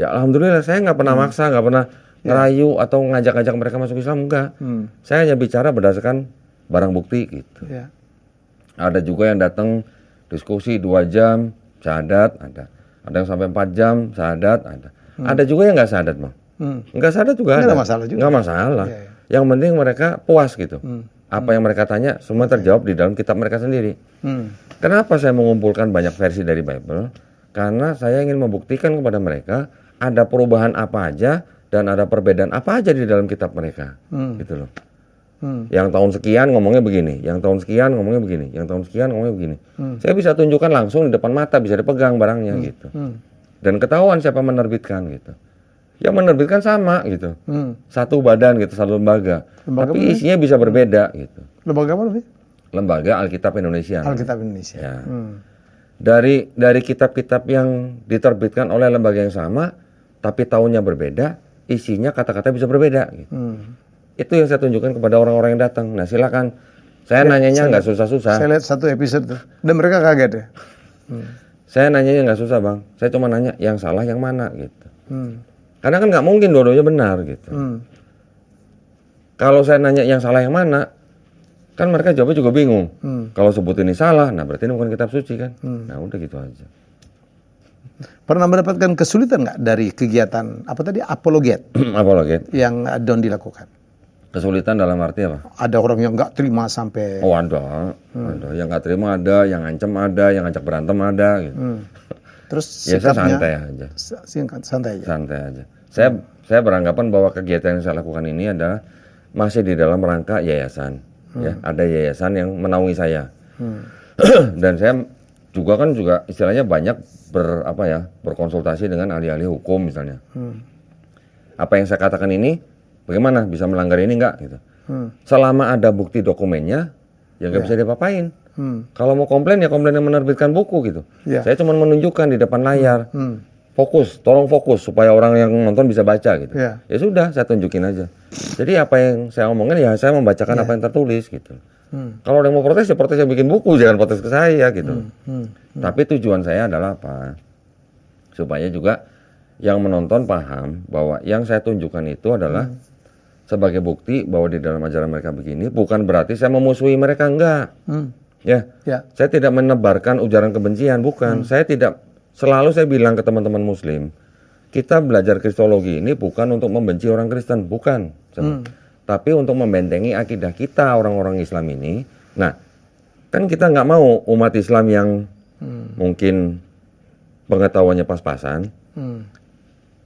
Ya alhamdulillah, saya nggak pernah maksa, nggak pernah ngerayu atau ngajak-ngajak mereka masuk Islam, enggak. Saya hanya bicara berdasarkan barang bukti gitu. Ada juga yang datang diskusi 2 jam, syahadat ada. Ada yang sampai 4 jam, syahadat ada. Ada juga yang nggak syahadat, Bang. Nggak syahadat juga ada. Nggak masalah juga. Nggak masalah. Yang penting mereka puas gitu. Apa yang mereka tanya semua terjawab di dalam kitab mereka sendiri. Kenapa saya mengumpulkan banyak versi dari Bible? Karena saya ingin membuktikan kepada mereka ada perubahan apa aja dan ada perbedaan apa aja di dalam kitab mereka. Gitu loh. Yang tahun sekian ngomongnya begini, yang tahun sekian ngomongnya begini, yang tahun sekian ngomongnya begini. Saya bisa tunjukkan langsung di depan mata, bisa dipegang barangnya gitu. Dan ketahuan siapa menerbitkan gitu. Yang menerbitkan sama gitu. Satu badan gitu, satu lembaga. Tapi isinya bisa berbeda gitu. Lembaga apa lebih? Lembaga Alkitab Indonesia. Alkitab Indonesia. Ya. Dari kitab-kitab yang diterbitkan oleh lembaga yang sama, tapi tahunnya berbeda, isinya kata-kata bisa berbeda gitu. Itu yang saya tunjukkan kepada orang-orang yang datang. Nah silakan, saya nanyanya nggak susah-susah. Saya lihat satu episode tuh, dan mereka kaget ya. Saya nanyanya nggak susah, Bang. Saya cuma nanya yang salah yang mana gitu. Karena kan nggak mungkin dua-duanya benar gitu. Kalau saya nanya yang salah yang mana, kan mereka jawabnya juga bingung. Kalau sebut ini salah, nah berarti ini bukan kitab suci kan. Nah udah gitu aja. Pernah mendapatkan kesulitan nggak dari kegiatan apa tadi apologet? Apologet yang Don dilakukan? Kesulitan dalam arti apa? Ada orang yang nggak terima sampai. Oh ada. Yang nggak terima ada, yang ancam ada, yang ngajak berantem ada. Gitu. Terus ya saya santai aja. Santai aja. Santai aja. Saya beranggapan bahwa kegiatan yang saya lakukan ini adalah masih di dalam rangka yayasan. Ya, ada yayasan yang menaungi saya. Dan saya juga istilahnya banyak berkonsultasi dengan ahli-ahli hukum misalnya. Apa yang saya katakan ini bagaimana bisa melanggar ini enggak gitu. Selama ada bukti dokumennya ya nggak bisa diapa-apain. Kalau mau komplain ya komplain yang menerbitkan buku gitu. Saya cuma menunjukkan di depan layar. Tolong fokus supaya orang yang nonton bisa baca gitu. Ya sudah, saya tunjukin aja. Jadi apa yang saya omongin ya saya membacakan apa yang tertulis gitu. Kalau ada yang mau protes ya protes yang bikin buku, jangan protes ke saya gitu. Tapi tujuan saya adalah apa? Supaya juga yang menonton paham bahwa yang saya tunjukkan itu adalah sebagai bukti bahwa di dalam ajaran mereka begini, bukan berarti saya memusuhi mereka, enggak. Saya tidak menebarkan ujaran kebencian, bukan. Selalu saya bilang ke teman-teman Muslim, kita belajar Kristologi ini bukan untuk membenci orang Kristen, bukan. Tapi untuk membentengi akidah kita orang-orang Islam ini. Nah, kan kita nggak mau umat Islam yang mungkin pengetahuannya pas-pasan,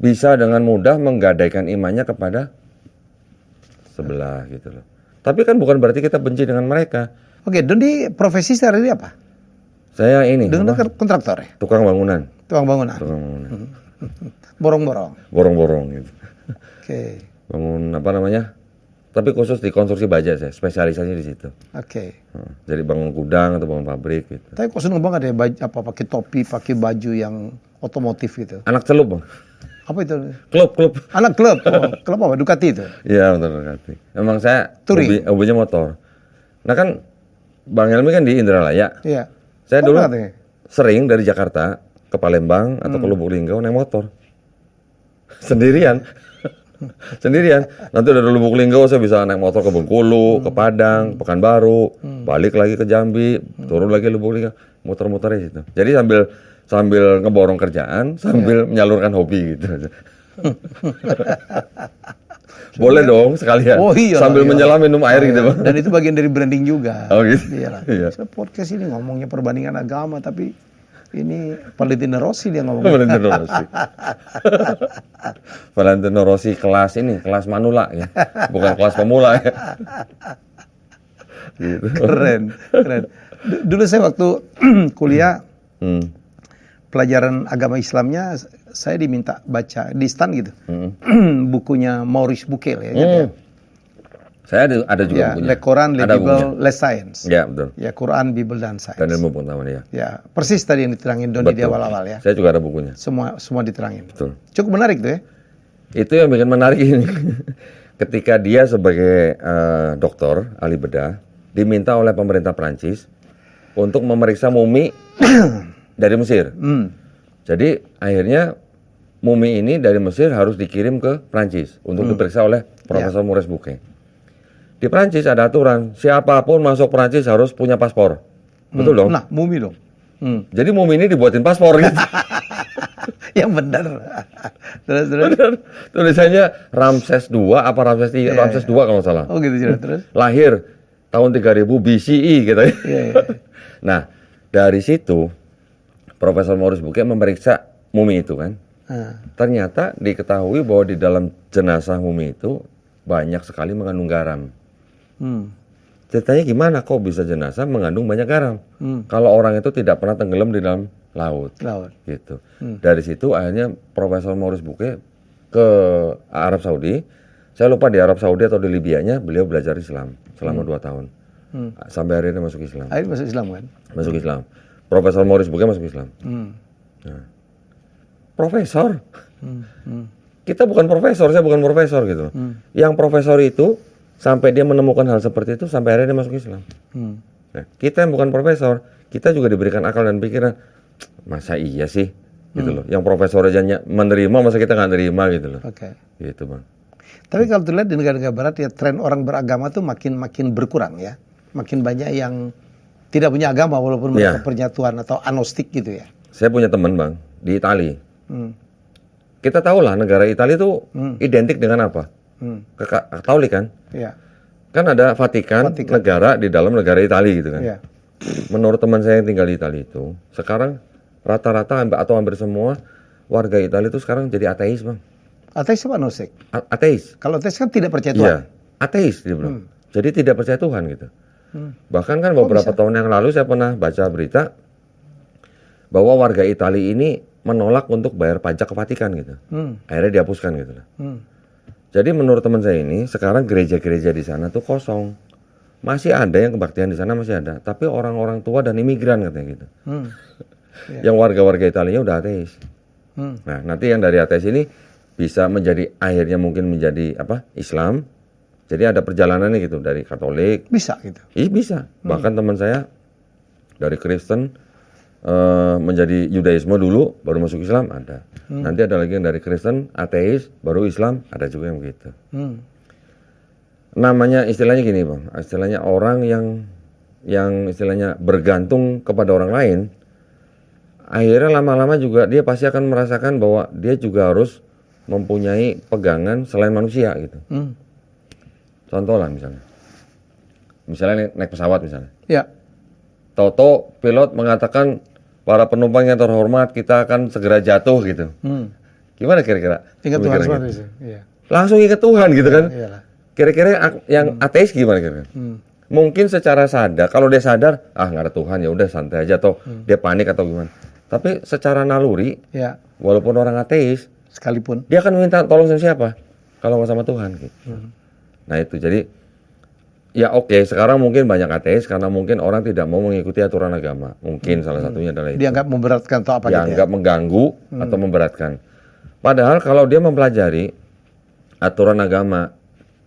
bisa dengan mudah menggadaikan imannya kepada sebelah gitu loh. Tapi kan bukan berarti kita benci dengan mereka. Oke, Don di profesi sehari apa? Saya ini dengan kontraktor ya? Tukang bangunan. Tukang bangunan. Borong-borong. Borong-borong gitu. Oke. Bangun apa namanya? Tapi khusus di konstruksi baja saya, spesialisasi di situ. Oke. Jadi bangun gudang atau bangun pabrik gitu. Tapi kok seneng banget ya pakai topi, pakai baju yang otomotif gitu. Anak celup, Bang. Apa itu? Klub. Anak klub. Klub apa? Ducati itu? Iya, betul Ducati. Emang saya hobinya motor. Nah kan Bang Helmi kan di Indralaya. Iya. Saya dulu sering dari Jakarta ke Palembang atau ke Lubuk Linggau naik motor. Sendirian. Sendirian. Nanti dari Lubuk Linggau saya bisa naik motor ke Bengkulu, ke Padang, Pekanbaru, balik lagi ke Jambi, turun lagi Lubuk Linggau, muter-muter di situ. Jadi sambil ngeborong kerjaan, sambil menyalurkan hobi gitu. Boleh dong sekalian. Oh iya, sambil menyelam minum air gitu, Bang. Dan itu bagian dari branding juga. Oh gitu. Iyalah. Iya. Podcast ini ngomongnya perbandingan agama, tapi ini Valentino Rossi dia ngomong. Valentino Rossi. Valentino Rossi kelas manula ya. Bukan kelas pemula ya. Gitu. Keren. Dulu saya waktu kuliah pelajaran agama Islamnya saya diminta baca di stan gitu. Bukunya Maurice Bucaille ya. Gitu ya. Saya ada juga Ya, bukunya. Le Quran, Le Ada Bible, bukunya. Le Science. Ya, betul. Ya, Quran, Bible dan Science. Dan ilmu pengetahuan ya. Ya, persis tadi yang diterangin Doni di Betul. awal-awal ya. Saya juga ada bukunya. Semua diterangin. Betul. Cukup menarik tuh ya. Itu yang bikin menarik ini. Ketika dia sebagai dokter ahli bedah diminta oleh pemerintah Prancis untuk memeriksa mumi dari Mesir. Jadi akhirnya mumi ini dari Mesir harus dikirim ke Prancis untuk diperiksa oleh Profesor Maurice Bucaille. Di Prancis ada aturan, siapapun masuk Prancis harus punya paspor. Betul dong? Nah, mumi dong. Jadi mumi ini dibuatin paspor gitu. Yang benar. Terus. Bener. Tulisannya Ramses II apa Ramses III? Ramses II kalau nggak salah. Oh gitu juga. Terus. Lahir tahun 3000 BCE gitu ya. Nah, dari situ Profesor Maurice Bucaille memeriksa mumi itu kan. Ternyata diketahui bahwa di dalam jenazah mumi itu banyak sekali mengandung garam. Ceritanya gimana kok bisa jenazah mengandung banyak garam? Kalau orang itu tidak pernah tenggelam di dalam laut. Gitu. Dari situ akhirnya Profesor Maurice Bucaille ke Arab Saudi. Saya lupa di Arab Saudi atau di Libyanya beliau belajar Islam selama 2 tahun. Sampai akhirnya masuk Islam. Akhirnya masuk Islam kan? Masuk Islam. Profesor Maurice Bucaille masuk Islam. Nah. Profesor? Kita bukan profesor, saya bukan profesor gitu. Yang profesor itu sampai dia menemukan hal seperti itu sampai akhirnya dia masuk Islam. Nah, kita yang bukan profesor, kita juga diberikan akal dan pikiran. Masa iya sih? Gitu loh. Yang profesor aja menerima, masa kita nggak nerima gitu loh. Oke. Gitu, Bang. Tapi kalau dilihat di negara-negara barat ya tren orang beragama tuh makin berkurang ya. Makin banyak yang tidak punya agama walaupun mereka pernyatuan atau agnostik gitu ya. Saya punya teman, Bang, di Itali. Kita tahu lah negara Italia itu identik dengan apa? Katolik kan? Iya. Kan ada Vatikan, negara di dalam negara Italia gitu kan. Iya. Menurut teman saya yang tinggal di Italia itu, sekarang rata-rata atau hampir semua warga Italia itu sekarang jadi ateis, Bang. Ateis apa agnostik? Ateis. Kalau ateis kan tidak percaya Tuhan. Iya, ateis dia bilang. Jadi tidak percaya Tuhan gitu. Bahkan kan beberapa tahun yang lalu saya pernah baca berita bahwa warga Italia ini menolak untuk bayar pajak ke Vatikan gitu. Akhirnya dihapuskan gitu. Jadi menurut teman saya ini, sekarang gereja-gereja di sana tuh kosong. Masih ada yang kebaktian di sana masih ada, tapi orang-orang tua dan imigran katanya gitu. Yang warga-warga Italia udah ateis. Nah, nanti yang dari ateis ini bisa menjadi akhirnya mungkin menjadi apa? Islam. Jadi ada perjalanannya gitu dari Katolik. Bisa gitu. Iya bisa. Bahkan teman saya dari Kristen menjadi Yudaisme dulu baru masuk Islam ada. Nanti ada lagi yang dari Kristen ateis baru Islam ada juga yang begitu. Namanya istilahnya gini, Bang. Istilahnya orang yang istilahnya bergantung kepada orang lain, akhirnya lama-lama juga dia pasti akan merasakan bahwa dia juga harus mempunyai pegangan selain manusia gitu. Contoh lah misalnya naik pesawat misalnya. Ya. Toto pilot mengatakan para penumpang yang terhormat kita akan segera jatuh gitu. Gimana kira-kira? Ingat Tuhan Gitu. semua itu. Iya. Langsung ingat Tuhan gitu kan? Iyalah. Kira-kira yang ateis gimana kira-kira? Mungkin secara sadar, kalau dia sadar, nggak ada Tuhan ya udah santai aja atau dia panik atau gimana. Tapi secara naluri, Ya. walaupun orang ateis, Sekalipun. dia akan minta tolong sama siapa? Kalau nggak sama Tuhan gitu. Nah itu jadi ya oke, sekarang mungkin banyak ateis karena mungkin orang tidak mau mengikuti aturan agama. Mungkin salah satunya adalah itu. Dianggap memberatkan atau apa gitu ya. Dianggap mengganggu atau memberatkan. Padahal kalau dia mempelajari aturan agama,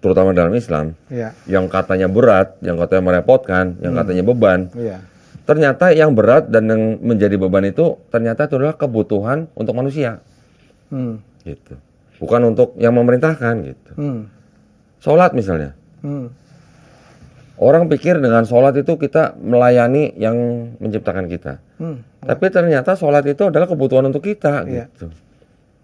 terutama dalam Islam, Iya. yang katanya berat, yang katanya merepotkan, yang katanya beban, Iya. ternyata yang berat dan yang menjadi beban itu ternyata itu adalah kebutuhan untuk manusia. Gitu. Bukan untuk yang memerintahkan gitu. Sholat misalnya. Orang pikir dengan sholat itu kita melayani yang menciptakan kita. Tapi ternyata sholat itu adalah kebutuhan untuk kita gitu.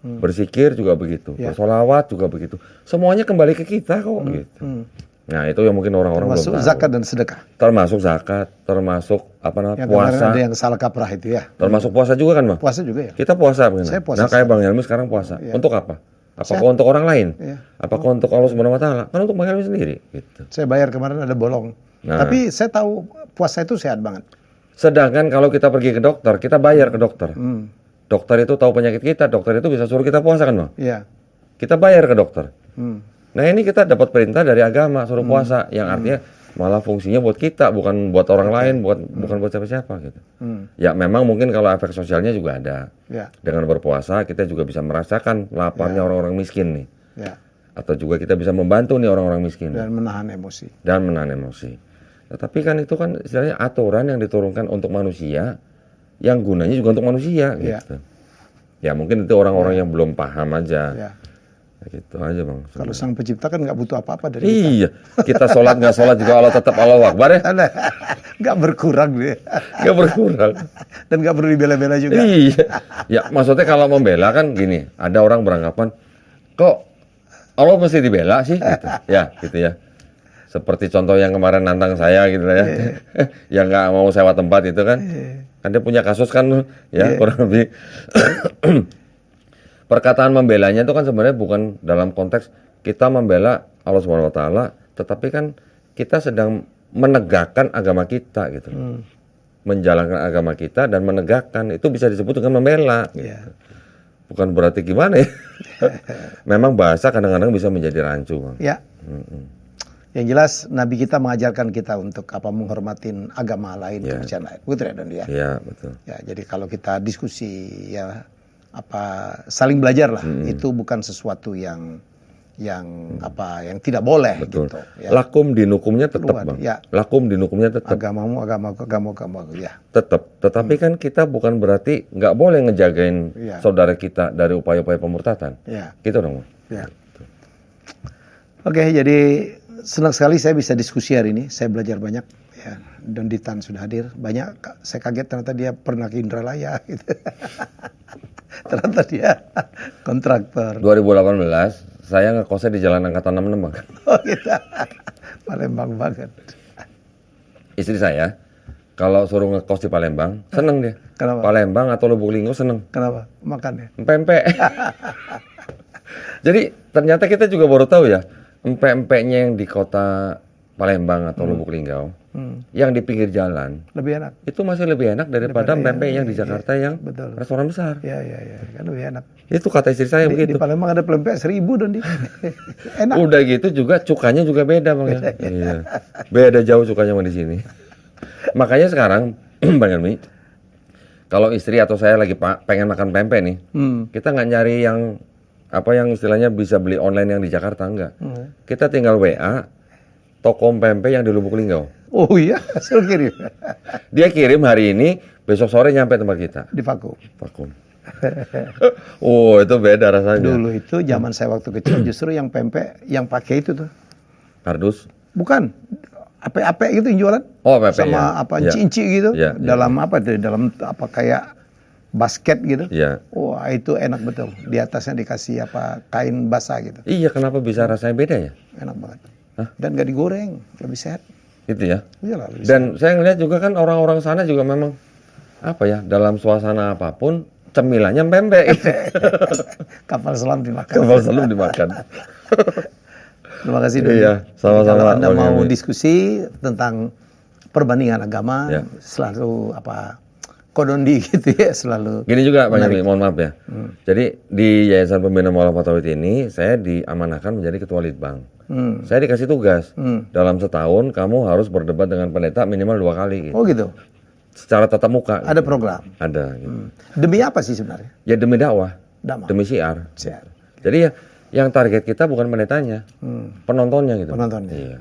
Berzikir juga begitu, bersolawat juga begitu. Semuanya kembali ke kita kok gitu. Nah itu yang mungkin orang-orang belum tahu. Termasuk zakat dan sedekah. Termasuk zakat, termasuk apa namanya Ada puasa. yang salah kaprah itu ya. Termasuk puasa juga kan Bang? Puasa juga ya. Kita puasa benar. Saya puasa. Nah kayak Bang Helmi sekarang puasa. Untuk apa? Apakah untuk orang lain? Apakah untuk Allah Subhanahu Wa Taala? Kan untuk Bang Helmi sendiri. Gitu. Saya bayar kemarin ada bolong. Tapi saya tahu puasa itu sehat banget. Sedangkan kalau kita pergi ke dokter, kita bayar ke dokter. Dokter itu tahu penyakit kita, dokter itu bisa suruh kita puasa kan Bang? Iya. Kita bayar ke dokter. Nah ini kita dapat perintah dari agama suruh puasa, yang artinya malah fungsinya buat kita, bukan buat orang lain, bukan buat siapa-siapa gitu. Ya memang mungkin kalau efek sosialnya juga ada. Dengan berpuasa kita juga bisa merasakan laparnya orang-orang miskin nih. Atau juga kita bisa membantu nih orang-orang miskin. Dan menahan emosi. Tetapi kan itu kan istilahnya aturan yang diturunkan untuk manusia, yang gunanya juga untuk manusia gitu. Ya mungkin itu orang-orang yang belum paham aja. Gitu aja Bang. Kalau Sang Pencipta kan nggak butuh apa-apa dari kita. Iya, kita sholat nggak sholat juga Allah tetap Allahu Akbar ya. Nggak berkurang dia. Nggak berkurang. Dan nggak perlu dibela-bela juga. Iya. Ya maksudnya kalau membela kan gini, ada orang beranggapan kok Allah mesti dibela sih gitu. Ya gitu ya. Seperti contoh yang kemarin nantang saya gitu ya. Yang nggak mau sewa tempat itu kan. Kan dia punya kasus kan ya kurang lebih. Perkataan membelanya itu kan sebenarnya bukan dalam konteks kita membela Allah Subhanahu Wa Taala, tetapi kan kita sedang menegakkan agama kita gitu, menjalankan agama kita dan menegakkan itu bisa disebut dengan membela. Gitu. Bukan berarti gimana ya? Memang bahasa kadang-kadang bisa menjadi rancu, Bang. Ya. Yang jelas Nabi kita mengajarkan kita untuk menghormatin agama lain, kepercayaan lain. Betul ya, Don ya? Iya, betul. Ya, jadi kalau kita diskusi saling belajar lah, itu bukan sesuatu yang tidak boleh. Betul. Gitu, ya. Lakum dinukumnya tetap Bang. Ya. Lakum dinukumnya tetap. Agamamu ya. Tetap. Tetapi kan kita bukan berarti nggak boleh ngejagain saudara kita dari upaya-upaya pemurtatan. Ya. Gitu dong. Ya. Oke, jadi senang sekali saya bisa diskusi hari ini. Saya belajar banyak. Ya. Don Ditan sudah hadir. Banyak. Saya kaget ternyata dia pernah ke Indralaya. Gitu. Ternyata dia kontraktor. 2018 saya ngekosnya di Jalan Angkatan 66 Bang. Oh gitu. Palembang banget. Istri saya kalau suruh ngekos di Palembang seneng dia. Kenapa? Palembang atau Lubuk Linggau seneng. Kenapa? Makannya. Empek-empek. Jadi ternyata kita juga baru tahu ya, empek-empeknya yang di kota Palembang atau Lubuk Linggau, yang di pinggir jalan lebih enak. Itu masih lebih enak daripada empek-empek yang di Jakarta yang restoran besar. Iya, kan lebih enak. Itu kata istri saya begitu. Di Palembang ada pempek 1.000 Don. Enak. Udah gitu juga cukanya juga beda Bang. Iya. Beda jauh cukanya sama di sini. Makanya sekarang Bang Helmi, kalau istri atau saya lagi pengen makan pempek nih, kita nggak nyari yang istilahnya bisa beli online yang di Jakarta, enggak. Kita tinggal WA toko pempek yang di Lubuk Linggau. Oh iya, hasil kirim. Dia kirim hari ini, besok sore nyampe tempat kita. Di vakum. Oh, itu beda rasanya. Dulu itu zaman saya waktu kecil justru yang pempek yang pakai itu tuh. Kardus? Bukan. Ape-ape gitu yang jualan. Oh, ape sama inci-inci gitu. Dalam dalam kayak basket gitu. Iya. Wah, itu enak betul. Di atasnya dikasih kain basah gitu. Iya, kenapa bisa rasanya beda ya? Enak banget. Dan gak digoreng, lebih sehat. Gitu ya. Iyalah, dan saya ngeliat juga kan orang-orang sana juga memang dalam suasana apapun cemilannya pempek. Kapal selam dimakan. Terima kasih Don. Iya, sama-sama. Kalau Anda mau diskusi tentang perbandingan agama, selalu kodondi gitu ya, selalu. Gini juga Pak Helmi, mohon maaf ya. Jadi di Yayasan Pembina Mualaf Fatawid ini saya diamanahkan menjadi ketua Litbang. Saya dikasih tugas dalam setahun kamu harus berdebat dengan pendeta minimal 2 kali. Gitu. Oh gitu. Secara tatap muka. Ada program. Ada. Gitu. Demi apa sih sebenarnya? Ya demi dakwah. Demi siar. Jadi ya yang target kita bukan pendetanya, penontonnya gitu. Penontonnya. Iya.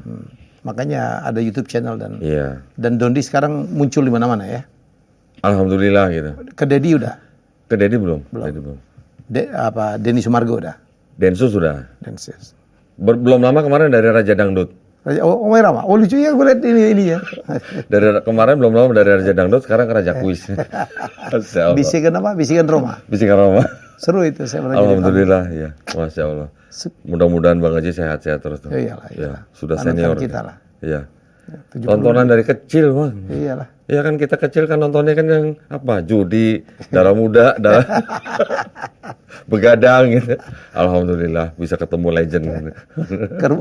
Makanya ada YouTube channel Iya. dan Dondi sekarang muncul di mana-mana ya. Alhamdulillah gitu. Ke Dedi udah. Ke Dedi belum? Dedi belum. Denny Sumargo udah. Densus sudah. Densus. Belum lama kemarin dari Raja Dangdut. Oh Rama. Oh lucu ya gue liat ini ya. Dari kemarin belum lama dari Raja Dangdut, sekarang ke Raja Kuis. Masya Allah. Bisikan apa? Bisikan Roma. Bisikan Roma. Seru itu saya pernah. Alhamdulillah ya. Masya Allah. Mudah-mudahan Bang Haji sehat-sehat terus. Iyalah. Ya, sudah Panutan senior. kita lah. Iya. 70. Tontonan dari kecil, Bang. Iyalah. Iya kan kita kecil kan nontonnya kan yang apa? Judi, darah muda, begadang gitu. Alhamdulillah bisa ketemu legend.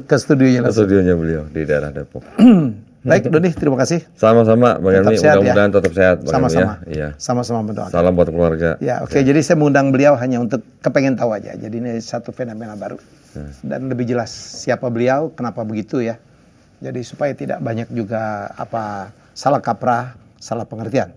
Ke studionya Ke langsung. studionya beliau di daerah Depok. Baik Doni, terima kasih. Sama-sama Bang Tetap Helmi, sehat, mudah-mudahan tetap sehat Bang Helmi, Sama-sama. ya. Iya. Sama-sama mendoakan. Salam buat keluarga. Ya, oke. Jadi saya mengundang beliau hanya untuk kepengen tahu aja. Jadi ini satu fenomena baru. Dan lebih jelas siapa beliau, kenapa begitu ya. Jadi supaya tidak banyak juga salah kaprah, salah pengertian.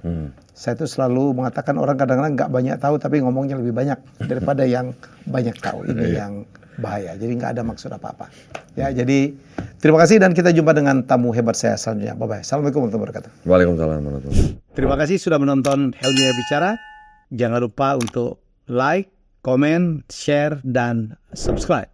Saya itu selalu mengatakan orang kadang-kadang nggak banyak tahu tapi ngomongnya lebih banyak daripada yang banyak tahu. Ini yang bahaya. Jadi nggak ada maksud apa-apa. Ya, jadi terima kasih dan kita jumpa dengan tamu hebat saya selanjutnya. Bye-bye. Assalamualaikum warahmatullahi wabarakatuh. Waalaikumsalam warahmatullahi wabarakatuh. Terima kasih sudah menonton Helmi Bicara. Jangan lupa untuk like, komen, share, dan subscribe.